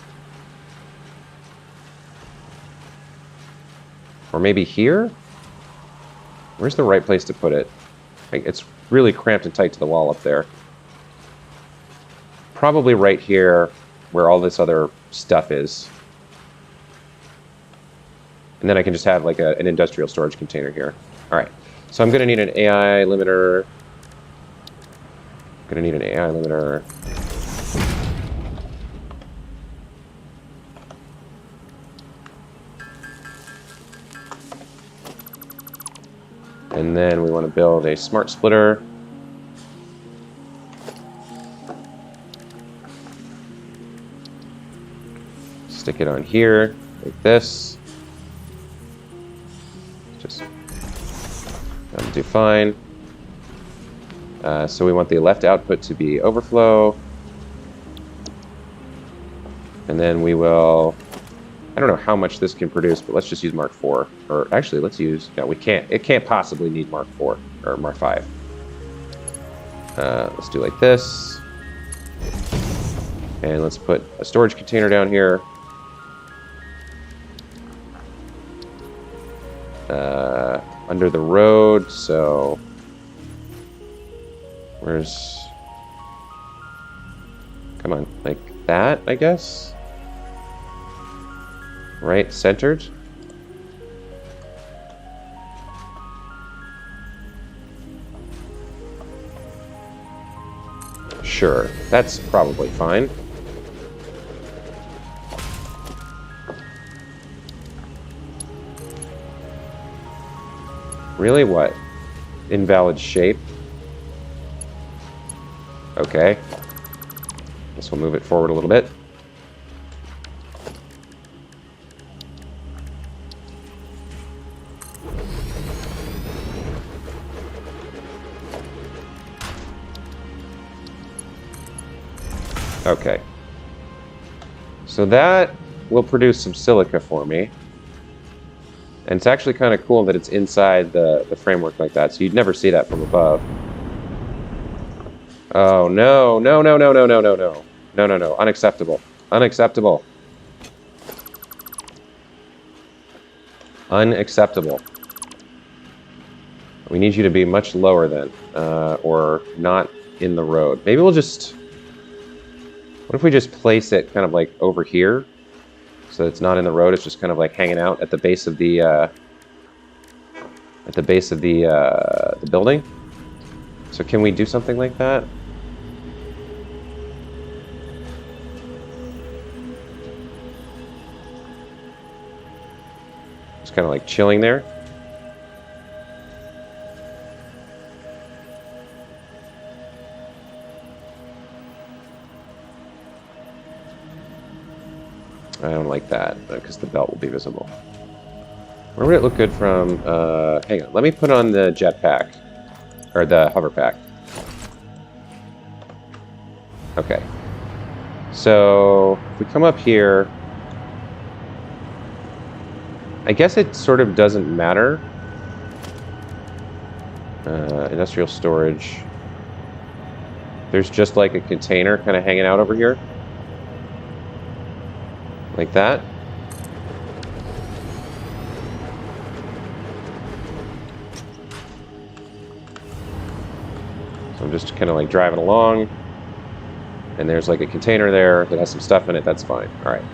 or maybe here. Where's the right place to put it? It's really cramped and tight to the wall up there. Probably right here, where all this other stuff is. And then I can just have like an industrial storage container here. All right. So I'm going to need an AI limiter. Gonna need an AI limiter. And then we want to build a smart splitter. Stick it on here, like this. Just do fine. So we want the left output to be overflow. And then we will... I don't know how much this can produce, but let's just use Mark 4. Or actually, let's use... No, we can't. It can't possibly need Mark 4 or Mark 5. Let's do like this. And let's put a storage container down here. Under the road, so... Where's... Come on, like that, I guess? Right, centered. Sure, that's probably fine. Really? What? Invalid shape? Okay. Guess we'll move it forward a little bit. Okay. So that will produce some silica for me. And it's actually kind of cool that it's inside the framework like that, so you'd never see that from above. Oh, no, no, no, no, no, no, no, no. No, no, no. Unacceptable. Unacceptable. Unacceptable. We need you to be much lower then, or not in the road. Maybe we'll just... What if we just place it kind of like over here? So it's not in the road, it's just kind of like hanging out at the base of the building. So can we do something like that? Just kind of like chilling there. I don't like that, because the belt will be visible. Where would it look good from... hang on, let me put on the jetpack. Or the hoverpack. Okay. So, if we come up here... I guess it sort of doesn't matter. Industrial storage. There's just like a container kind of hanging out over here. Like that. So I'm just kind of like driving along, and there's like a container there that has some stuff in it. That's fine. All right.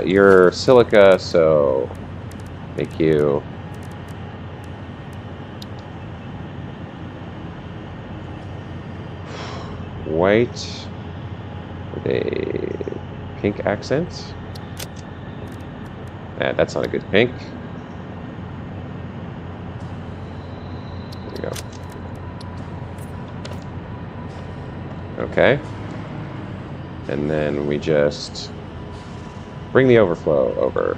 You're silica, so make you white with a pink accent. That's not a good pink. There we go. Okay. And then we just bring the overflow over.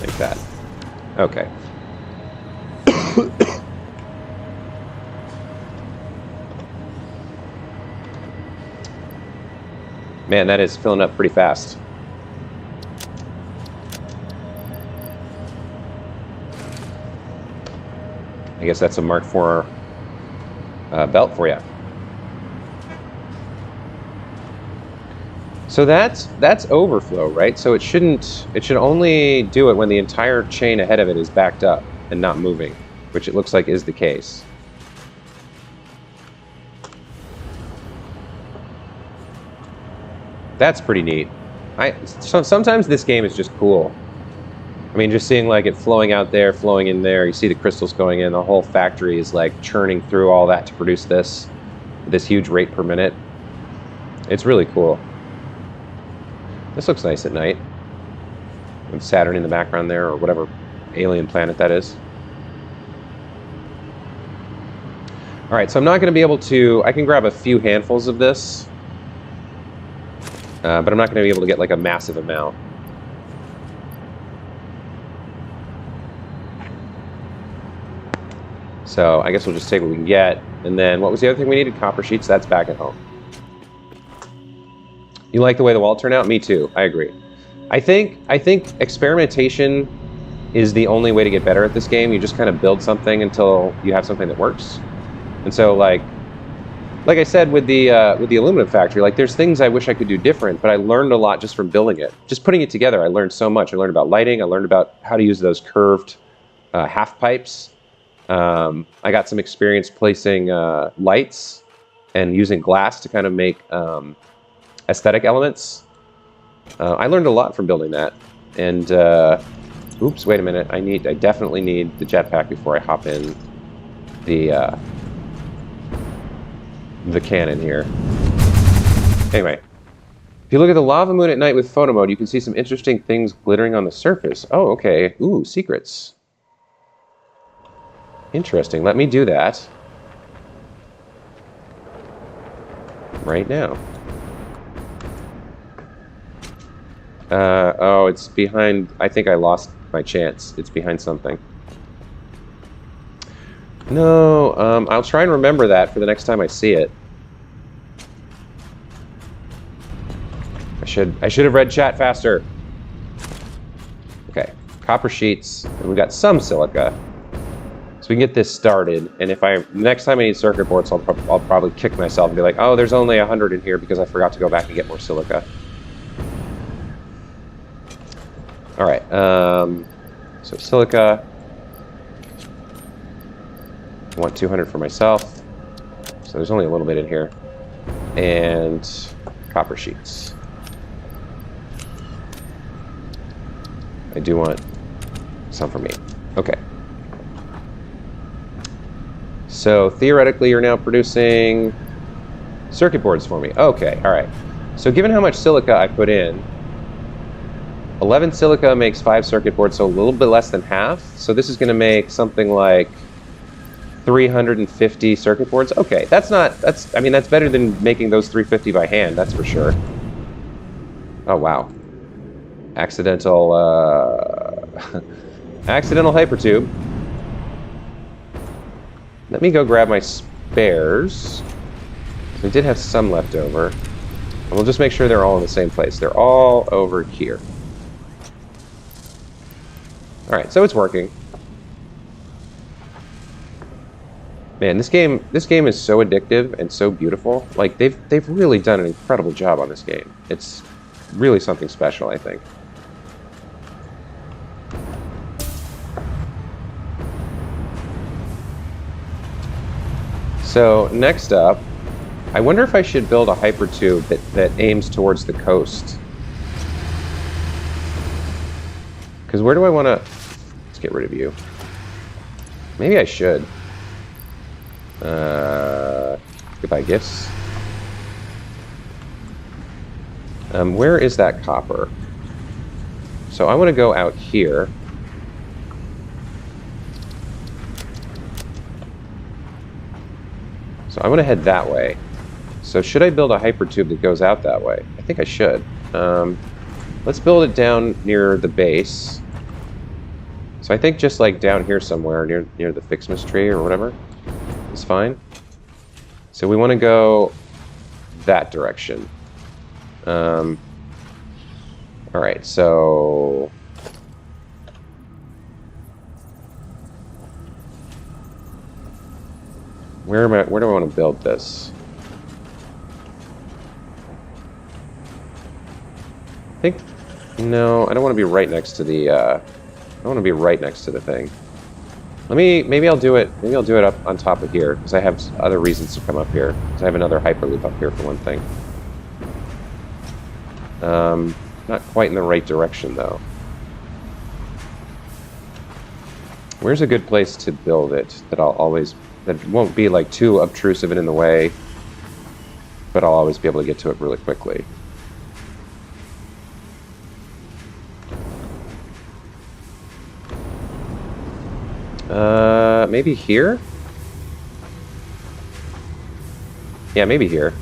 Like that. Okay. Man, that is filling up pretty fast. I guess that's a Mark IV belt for you. So that's overflow, right? So it should only do it when the entire chain ahead of it is backed up and not moving, which it looks like is the case. That's pretty neat. Sometimes this game is just cool. I mean, just seeing like it flowing out there, flowing in there, you see the crystals going in, the whole factory is like churning through all that to produce this huge rate per minute. It's really cool. This looks nice at night. With Saturn in the background there, or whatever alien planet that is. All right, so I'm not going to be able to... I can grab a few handfuls of this. But I'm not going to be able to get like a massive amount. So I guess we'll just take what we can get. And then what was the other thing we needed? Copper sheets. That's back at home. You like the way the wall turned out? Me too. I agree. I think experimentation is the only way to get better at this game. You just kind of build something until you have something that works. And so like I said with the aluminum factory, like there's things I wish I could do different, but I learned a lot just from building it. Just putting it together, I learned so much. I learned about lighting. I learned about how to use those curved half pipes. I got some experience placing lights and using glass to kind of make aesthetic elements. I learned a lot from building that. And oops, wait a minute. I definitely need the jetpack before I hop in the cannon here. Anyway, if you look at the lava moon at night with photo mode, you can see some interesting things glittering on the surface. Oh, okay. Ooh, secrets. Interesting. Let me do that right now. Oh, it's behind... I think I lost my chance. It's behind something. No, I'll try and remember that for the next time I see it. I should have read chat faster. Okay, copper sheets, and we got some silica. So we can get this started, and if next time I need circuit boards, I'll probably kick myself and be like, oh, there's only 100 in here because I forgot to go back and get more silica. All right, so silica. I want 200 for myself. So there's only a little bit in here. And copper sheets. I do want some for me. Okay. So theoretically, you're now producing circuit boards for me. Okay, all right. So given how much silica I put in, 11 silica makes 5 circuit boards, so a little bit less than half. So this is going to make something like 350 circuit boards. Okay, that's better than making those 350 by hand, that's for sure. Oh, wow. Accidental hypertube. Let me go grab my spares. We did have some left over. And we'll just make sure they're all in the same place. They're all over here. All right, so it's working. Man, this game is so addictive and so beautiful. Like they've really done an incredible job on this game. It's really something special, I think. So next up, I wonder if I should build a hypertube that aims towards the coast. Because where do I want to... Let's get rid of you. Maybe I should. Goodbye gifts. Where is that copper? So I want to go out here. So I want to head that way. So should I build a hypertube that goes out that way? I think I should. Let's build it down near the base. So I think just like down here somewhere near the Fixmas tree or whatever is fine. So we want to go that direction. All right, so where do I want to build this? I think no, I don't want to be right next to the I don't want to be right next to the thing. Maybe I'll do it up on top of here because I have other reasons to come up here. Because I have another hyperloop up here for one thing. Not quite in the right direction though. Where's a good place to build it that won't be like too obtrusive and in the way, but I'll always be able to get to it really quickly. Maybe here? Yeah, maybe here.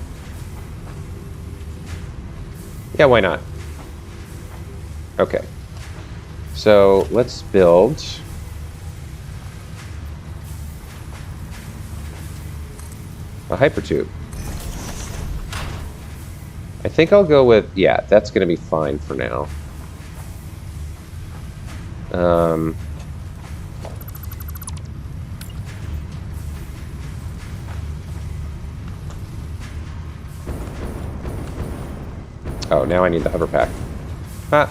Yeah, why not? Okay. So let's build A hypertube. I think I'll go with, yeah, that's going to be fine for now. Oh, now I need the hoverpack. Ah.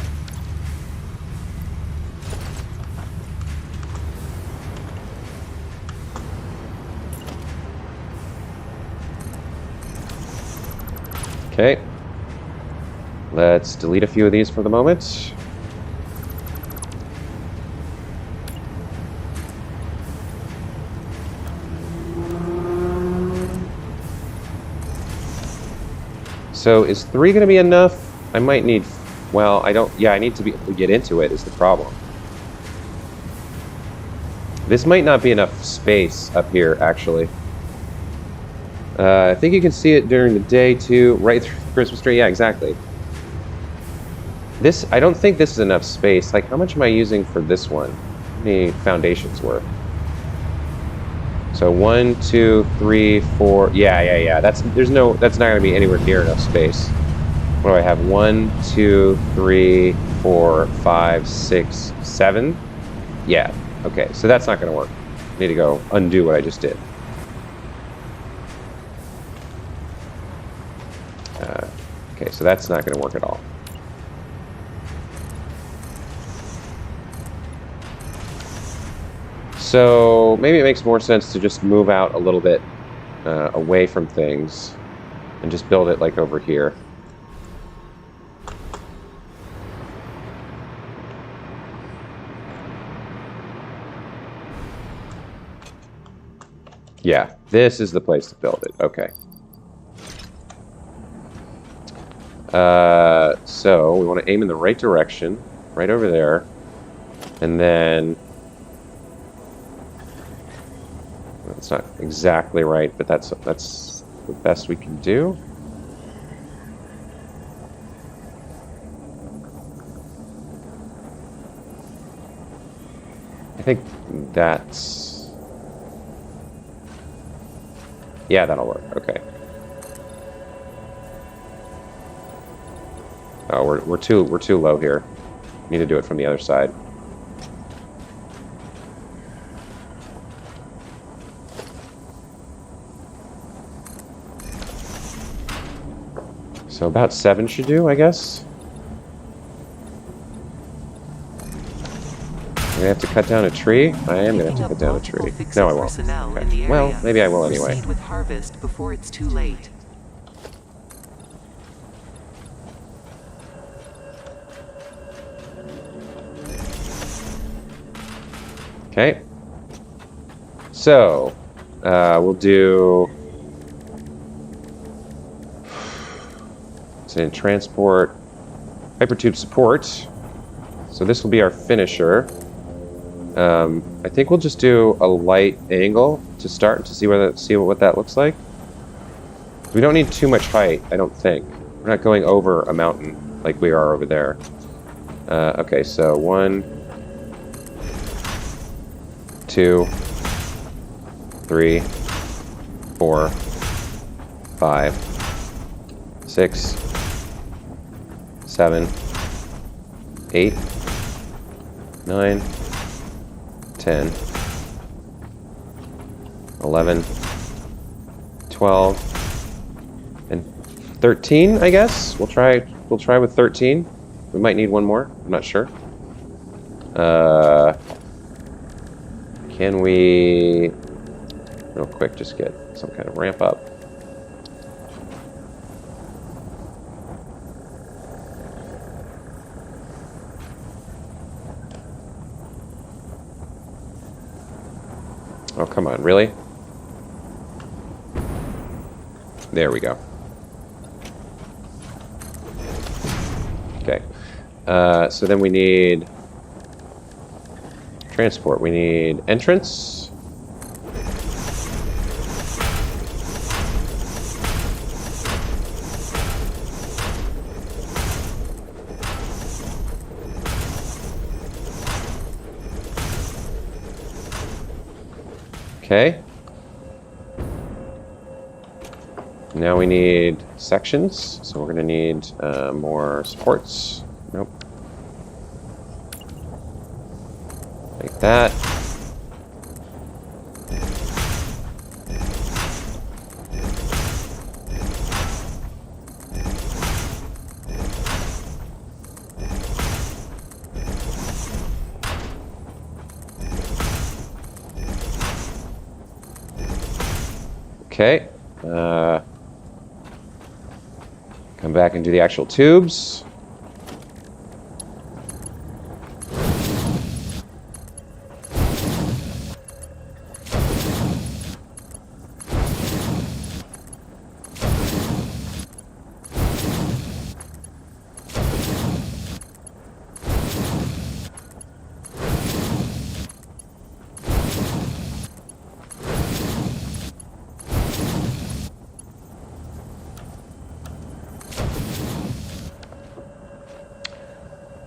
Okay. Let's delete a few of these for the moment. So is 3 going to be enough? I might need... Well, I don't... Yeah, I need to be able to get into it is the problem. This might not be enough space up here, actually. I think you can see it during the day, too. Right through the Christmas tree. Yeah, exactly. This... I don't think this is enough space. Like, how much am I using for this one? How many foundations worth? So 1, 2, 3, 4. Yeah. That's not going to be anywhere near enough space. What do I have? 1, 2, 3, 4, 5, 6, 7. Yeah. Okay. So that's not going to work. I need to go undo what I just did. Okay. So that's not going to work at all. So maybe it makes more sense to just move out a little bit away from things and just build it like over here. Yeah, this is the place to build it. Okay. So we want to aim in the right direction, right over there, and then... It's not exactly right, but that's the best we can do. I think that's... Yeah, that'll work. Okay. Oh, we're too low here. Need to do it from the other side. So about 7 should do, I guess. I'm gonna have to cut down a tree. I am gonna have to cut down a tree. No, I won't. Okay. Well, maybe I will anyway.
Proceed with harvest before it's too late.
Okay. So, we'll do... in transport, hypertube support. So this will be our finisher. I think we'll just do a light angle to start to see what that looks like. We don't need too much height, I don't think. We're not going over a mountain like we are over there. Okay, so 1, 2, 3, 4, 5, 6, 7, 8, 9, 10, 11, 12, and 13, I guess. We'll try with 13. We might need one more. I'm not sure. Can we real quick just get some kind of ramp up? Oh, come on, really? There we go. Okay. So then we need transport. We need entrance. Okay. Now we need sections, so we're going to need more supports. Nope. Like that. Okay. Come back and do the actual tubes.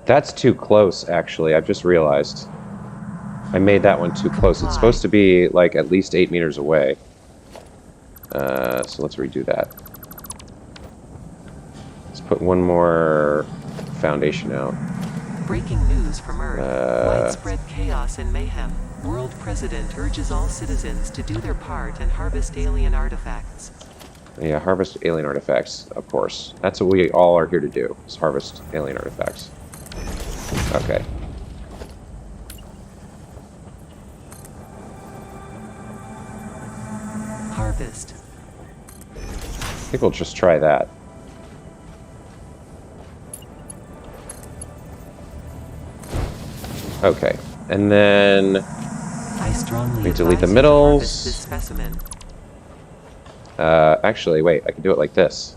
That's too close, actually. I've just realized. I made that one too close. It's supposed to be, like, at least 8 meters away. So let's redo that. Let's put one more foundation out.
Breaking news from Earth. Widespread chaos and mayhem. World President urges all citizens to do their part and harvest alien artifacts.
Yeah, harvest alien artifacts, of course. That's what we all are here to do, is harvest alien artifacts. Okay.
Harvest.
I think we'll just try that. Okay. And then
I strongly
we delete the
advise you to
middles.
harvest this specimen.
Actually, wait, I can do it like this.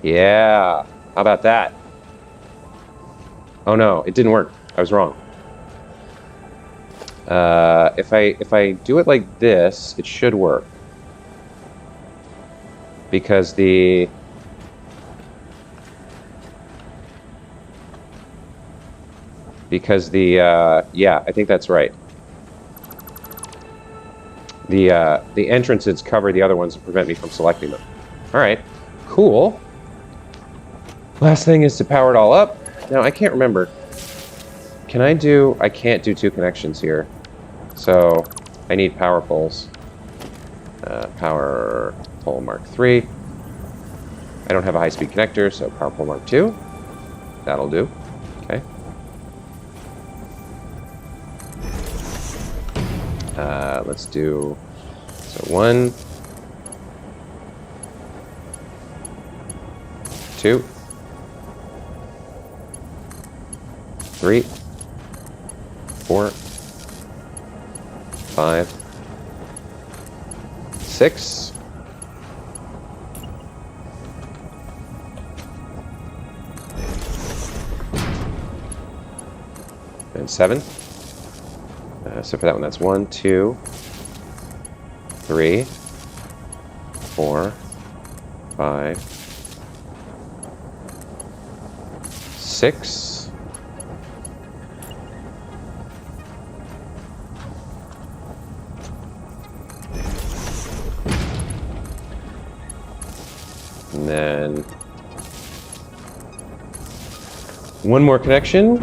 Yeah. How about that? Oh no, it didn't work. I was wrong. If I do it like this, it should work. Because yeah, I think that's right. The entrances cover the other ones to prevent me from selecting them. All right, cool. Last thing is to power it all up. Now, I can't remember. I can't do 2 connections here. So, I need power poles. Power pole Mark 3. I don't have a high-speed connector, so power pole Mark 2. That'll do. Okay. Let's do... So, 1... 2... 3, 4, 5, 6, and 7. So for that one, that's 1, 2, 3, 4, 5, 6. And then one more connection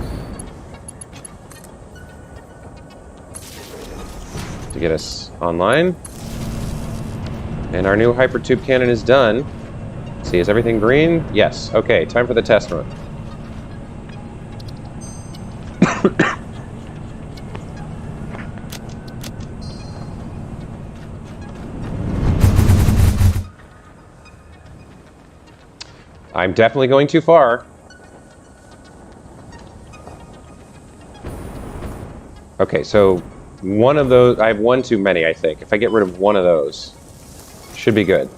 to get us online. And our new hypertube cannon is done. See, is everything green? Yes. Okay, time for the test run. I'm definitely going too far. Okay, so one of those, I have one too many, I think. If I get rid of one of those, should be good.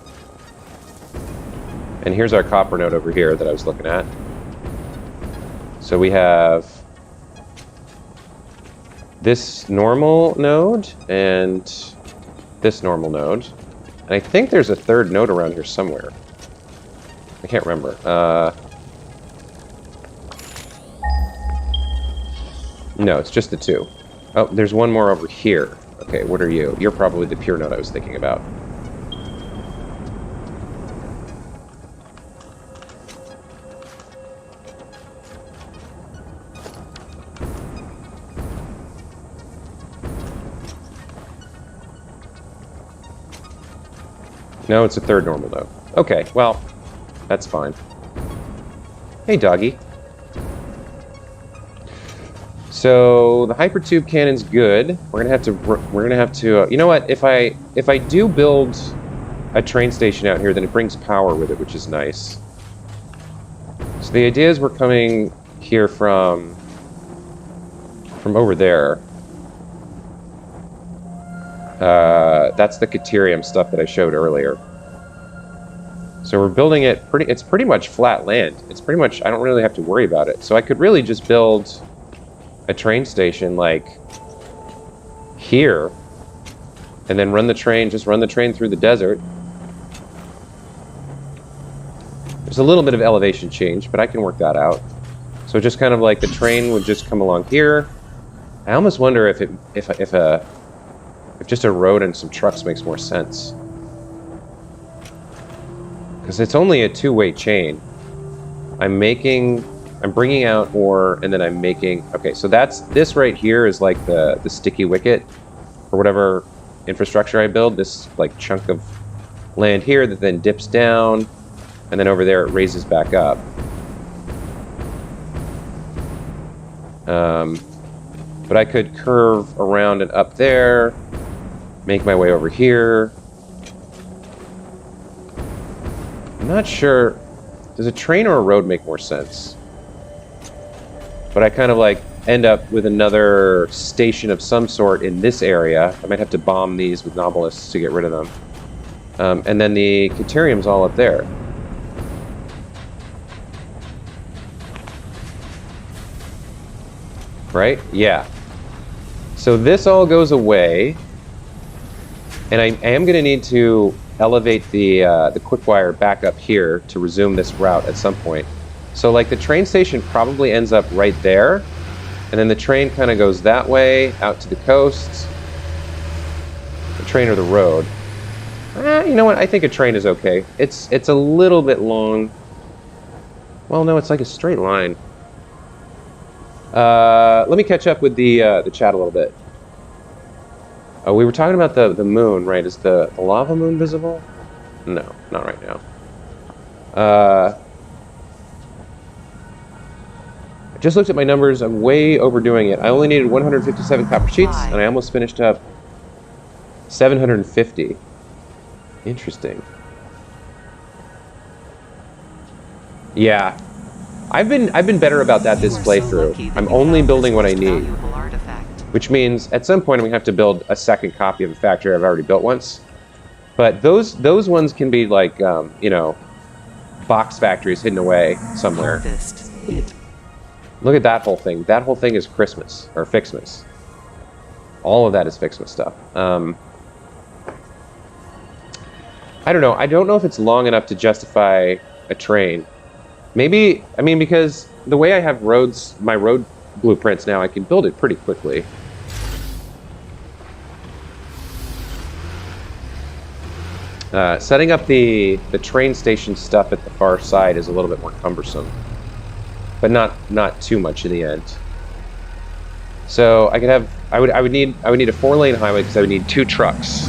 And here's our copper node over here that I was looking at. So we have this normal node and this normal node. And I think there's a third node around here somewhere. I can't remember. No, it's just the 2. Oh, there's one more over here. Okay, what are you? You're probably the pure node I was thinking about. No, it's a third normal node. Okay, well, that's fine. Hey, doggy. So the hypertube cannon's good. We're gonna have to. You know what? If I do build a train station out here, then it brings power with it, which is nice. So the idea is we're coming here from over there. That's the Caterium stuff that I showed earlier. So we're building it it's pretty much flat land. It's pretty much, I don't really have to worry about it. So I could really just build a train station like here and then run the train through the desert. There's a little bit of elevation change, but I can work that out. So just kind of like the train would just come along here. I almost wonder if just a road and some trucks makes more sense. Because it's only a two-way chain. I'm bringing out ore, and then I'm making... Okay, so this right here is like the sticky wicket, or whatever infrastructure I build. This like chunk of land here that then dips down, and then over there it raises back up. But I could curve around and up there, make my way over here. I'm not sure. Does a train or a road make more sense? But I kind of like end up with another station of some sort in this area. I might have to bomb these with nobelisks to get rid of them. And then the Caterium's all up there. Right? Yeah. So this all goes away. And I am going to need to elevate the quick wire back up here to resume this route at some point. So like the train station probably ends up right there, and then the train kind of goes that way out to the coast. The train or the road. You know what? I think a train is okay. It's a little bit long. Well, no, it's like a straight line. Let me catch up with the chat a little bit. Oh, we were talking about the moon, right? Is the lava moon visible? No, not right now. I just looked at my numbers. I'm way overdoing it. I only needed 157 copper sheets, and I almost finished up 750. Interesting. Yeah. I've been better about that this playthrough. I'm only building what I need. Which means at some point I'm going to have to build a second copy of a factory I've already built once. But those ones can be like, you know, box factories hidden away somewhere. Look at that whole thing. That whole thing is Christmas, or Fixmas. All of that is Fixmas stuff. I don't know. I don't know if it's long enough to justify a train. Maybe, I mean, because the way I have roads, my road blueprints now, I can build it pretty quickly. Setting up the train station stuff at the far side is a little bit more cumbersome, but not too much in the end. So I could have I would need a 4-lane highway because I would need 2 trucks,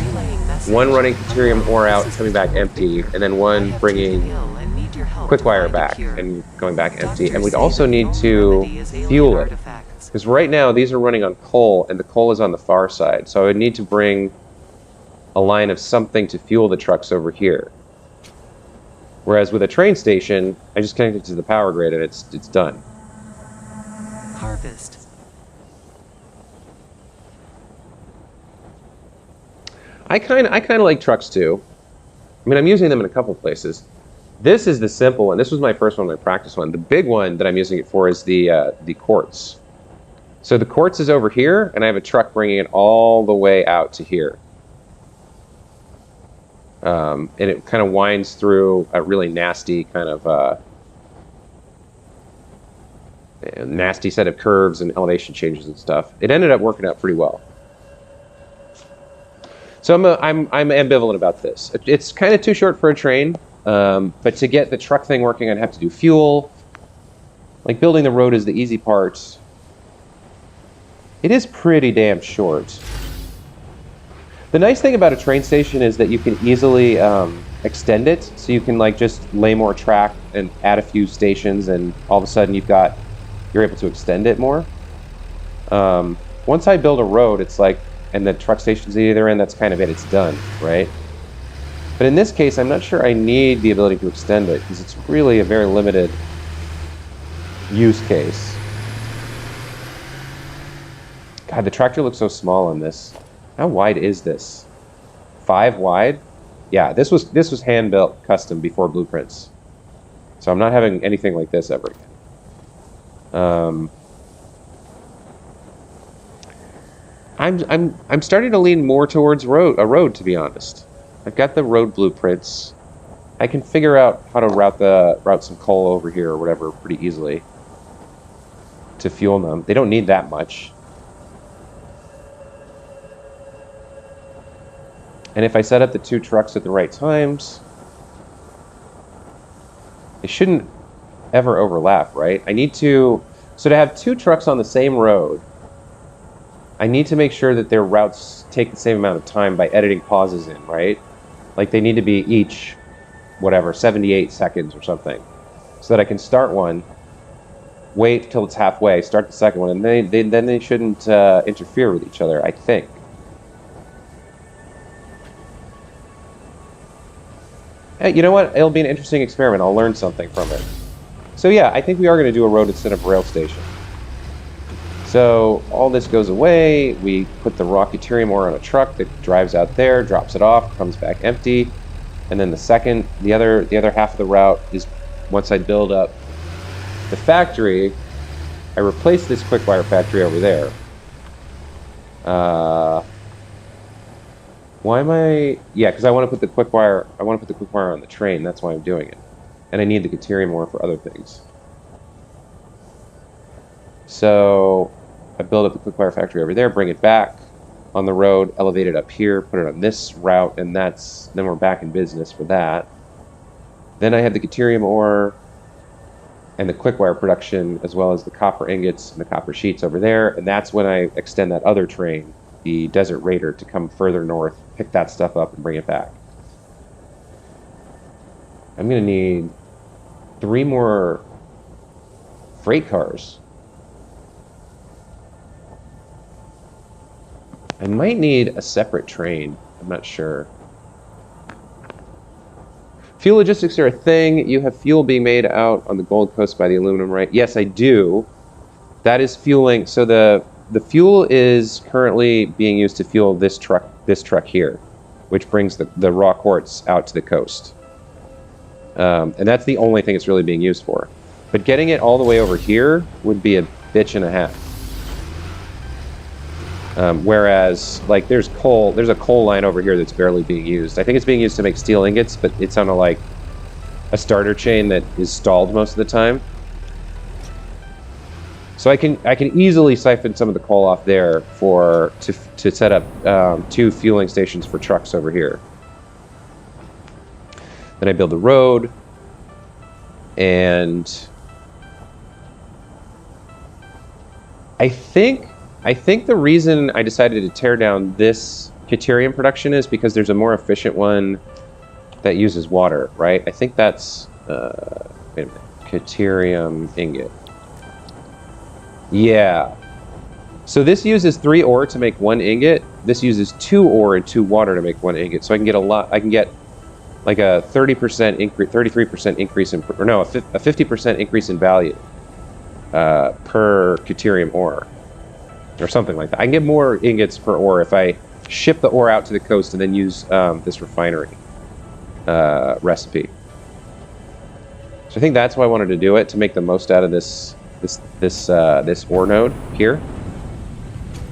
one running Caterium ore out and coming back empty, and then one bringing quick wire back and going back empty. And we'd also need to fuel it, because right now these are running on coal and the coal is on the far side. So I would need to bring a line of something to fuel the trucks over here. Whereas with a train station, I just connect it to the power grid and it's done.
Harvest.
I kind of like trucks too. I mean, I'm using them in a couple places. This is the simple one. This was my first one, my practice one. The big one that I'm using it for is the quartz. So the quartz is over here, and I have a truck bringing it all the way out to here. And it kind of winds through a really nasty kind of nasty set of curves and elevation changes and stuff. It ended up working out pretty well. So I'm ambivalent about this. It's kind of too short for a train, but to get the truck thing working, I'd have to do fuel. Like building the road is the easy part. It is pretty damn short. The nice thing about a train station is that you can easily extend it, so you can like just lay more track and add a few stations, and all of a sudden you're able to extend it more. Once I build a road, it's like, and the truck station's at either end, that's kind of it, it's done, right? But in this case, I'm not sure I need the ability to extend it, because it's really a very limited use case. God, the tractor looks so small on this. How wide is this? 5 wide? Yeah, this was hand-built custom before blueprints. So I'm not having anything like this ever again. I'm starting to lean more towards a road, to be honest. I've got the road blueprints. I can figure out how to route some coal over here or whatever pretty easily to fuel them. They don't need that much. And if I set up the 2 trucks at the right times, they shouldn't ever overlap, right? So to have 2 trucks on the same road, I need to make sure that their routes take the same amount of time by editing pauses in, right? Like they need to be each, whatever, 78 seconds or something, so that I can start one, wait till it's halfway, start the second one, and then they shouldn't interfere with each other, I think. Hey, you know what? It'll be an interesting experiment. I'll learn something from it. So yeah, I think we are going to do a road instead of a rail station. So all this goes away. We put the raw deuterium ore on a truck that drives out there, drops it off, comes back empty. And then the other half of the route is, once I build up the factory, I replace this quick wire factory over there. Why am I? Yeah, because I want to put the quick wire. I want to put the quick wire on the train. That's why I'm doing it, and I need the deuterium ore for other things. So I build up the quick wire factory over there, bring it back on the road, elevate it up here, put it on this route, and then we're back in business for that. Then I have the deuterium ore and the quick wire production, as well as the copper ingots and the copper sheets over there, and that's when I extend that other train, the Desert Raider, to come further north, pick that stuff up, and bring it back. I'm going to need 3 more freight cars. I might need a separate train. I'm not sure. Fuel logistics are a thing. You have fuel being made out on the Gold Coast by the aluminum, right? Yes, I do. That is fueling. So the fuel is currently being used to fuel this truck here, which brings the raw quartz out to the coast. And that's the only thing it's really being used for. But getting it all the way over here would be a bitch and a half. Whereas, like, there's a coal line over here that's barely being used. I think it's being used to make steel ingots, but it's on a starter chain that is stalled most of the time. So I can easily siphon some of the coal off there to set up 2 fueling stations for trucks over here. Then I build the road, and I think the reason I decided to tear down this deuterium production is because there's a more efficient one that uses water, right? I think that's wait a minute, deuterium ingot. Yeah. So this uses 3 ore to make 1 ingot. This uses 2 ore and 2 water to make 1 ingot. So I can get I can get like a 30% increase, 33% increase in, or no, a 50% increase in value per deuterium ore, or something like that. I can get more ingots per ore if I ship the ore out to the coast and then use this refinery recipe. So I think that's why I wanted to do it, to make the most out of this ore node here,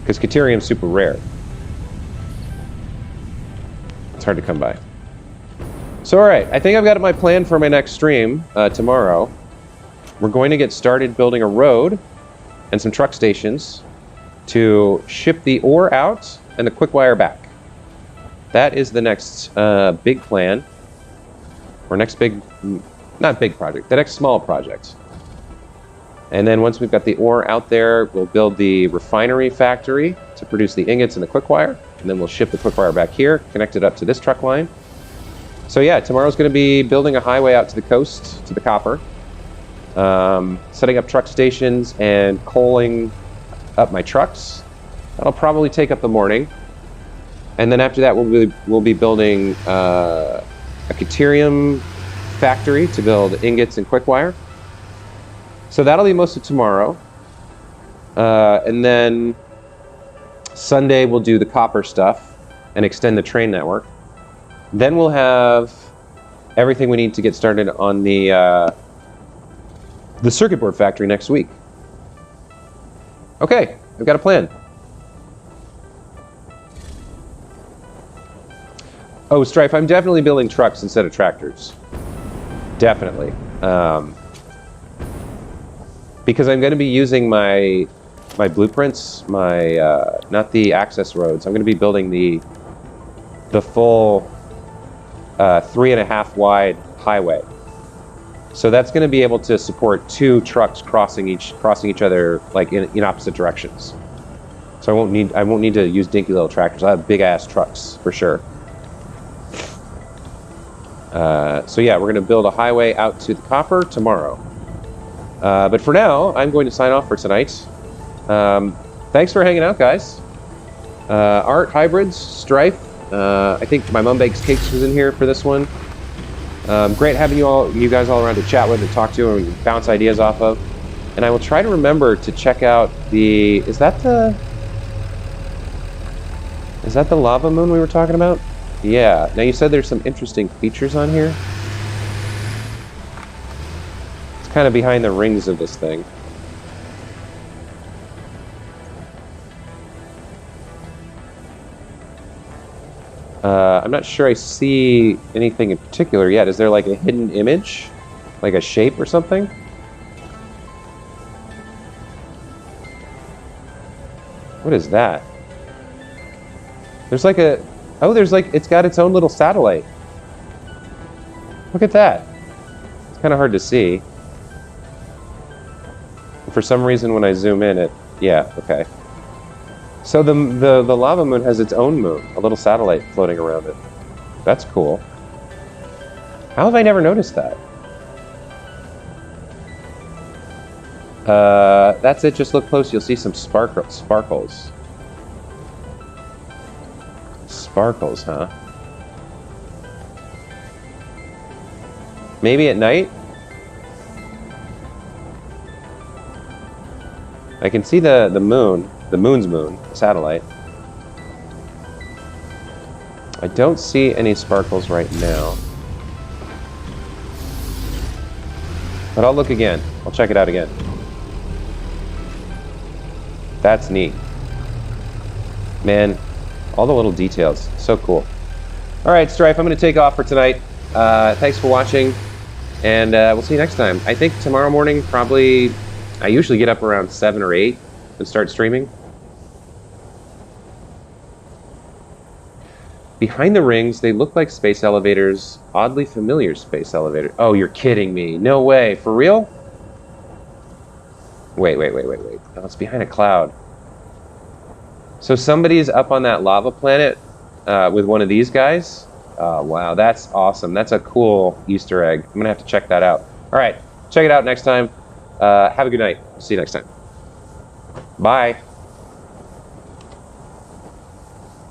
because deuterium is super rare. It's hard to come by. So all right, I think I've got my plan for my next stream tomorrow. We're going to get started building a road and some truck stations to ship the ore out and the quick wire back. That is the next big plan, or next big, not big project, the next small project. And then once we've got the ore out there, we'll build the refinery factory to produce the ingots and the quick wire. And then we'll ship the quick wire back here, connect it up to this truck line. So yeah, tomorrow's going to be building a highway out to the coast, to the copper. Setting up truck stations and coaling up my trucks. That'll probably take up the morning. And then after that, we'll be building a deuterium factory to build ingots and quick wire. So that'll be most of tomorrow. And then Sunday, we'll do the copper stuff and extend the train network. Then we'll have everything we need to get started on the circuit board factory next week. Okay, I've got a plan. Oh, Strife, I'm definitely building trucks instead of tractors. Definitely. Because I'm going to be using my blueprints, not the access roads. I'm going to be building the full 3.5 wide highway. So that's going to be able to support 2 trucks crossing each other like in opposite directions. So I won't need to use dinky little tractors. I have big ass trucks for sure. So yeah, we're going to build a highway out to the copper tomorrow. But for now, I'm going to sign off for tonight. Thanks for hanging out, guys. Art, Hybrids, Strife. I think my Mum Bakes Cakes was in here for this one. Great having you guys all around to chat with and talk to and bounce ideas off of. And I will try to remember to check out is that the lava moon we were talking about? Yeah. Now you said there's some interesting features on here. It's kind of behind the rings of this thing. I'm not sure I see anything in particular yet. Is there like a hidden image? Like a shape or something? What is that? There's like it's got its own little satellite. Look at that. It's kind of hard to see. For some reason when I zoom in yeah, okay. So the lava moon has its own moon, a little satellite floating around it. That's cool. How have I never noticed that? That's it, just look close, you'll see some sparkles. Sparkles, huh? Maybe at night? I can see the moon's moon, satellite. I don't see any sparkles right now. But I'll look again. I'll check it out again. That's neat. Man, all the little details. So cool. All right, Strife, I'm going to take off for tonight. Thanks for watching. And we'll see you next time. I think tomorrow morning, probably... I usually get up around 7 or 8 and start streaming. Behind the rings, they look like space elevators. Oddly familiar space elevator. Oh, you're kidding me. No way. For real? Wait. Oh, it's behind a cloud. So somebody's up on that lava planet with one of these guys. Oh, wow. That's awesome. That's a cool Easter egg. I'm going to have to check that out. All right. Check it out next time. Have a good night. See you next time. Bye.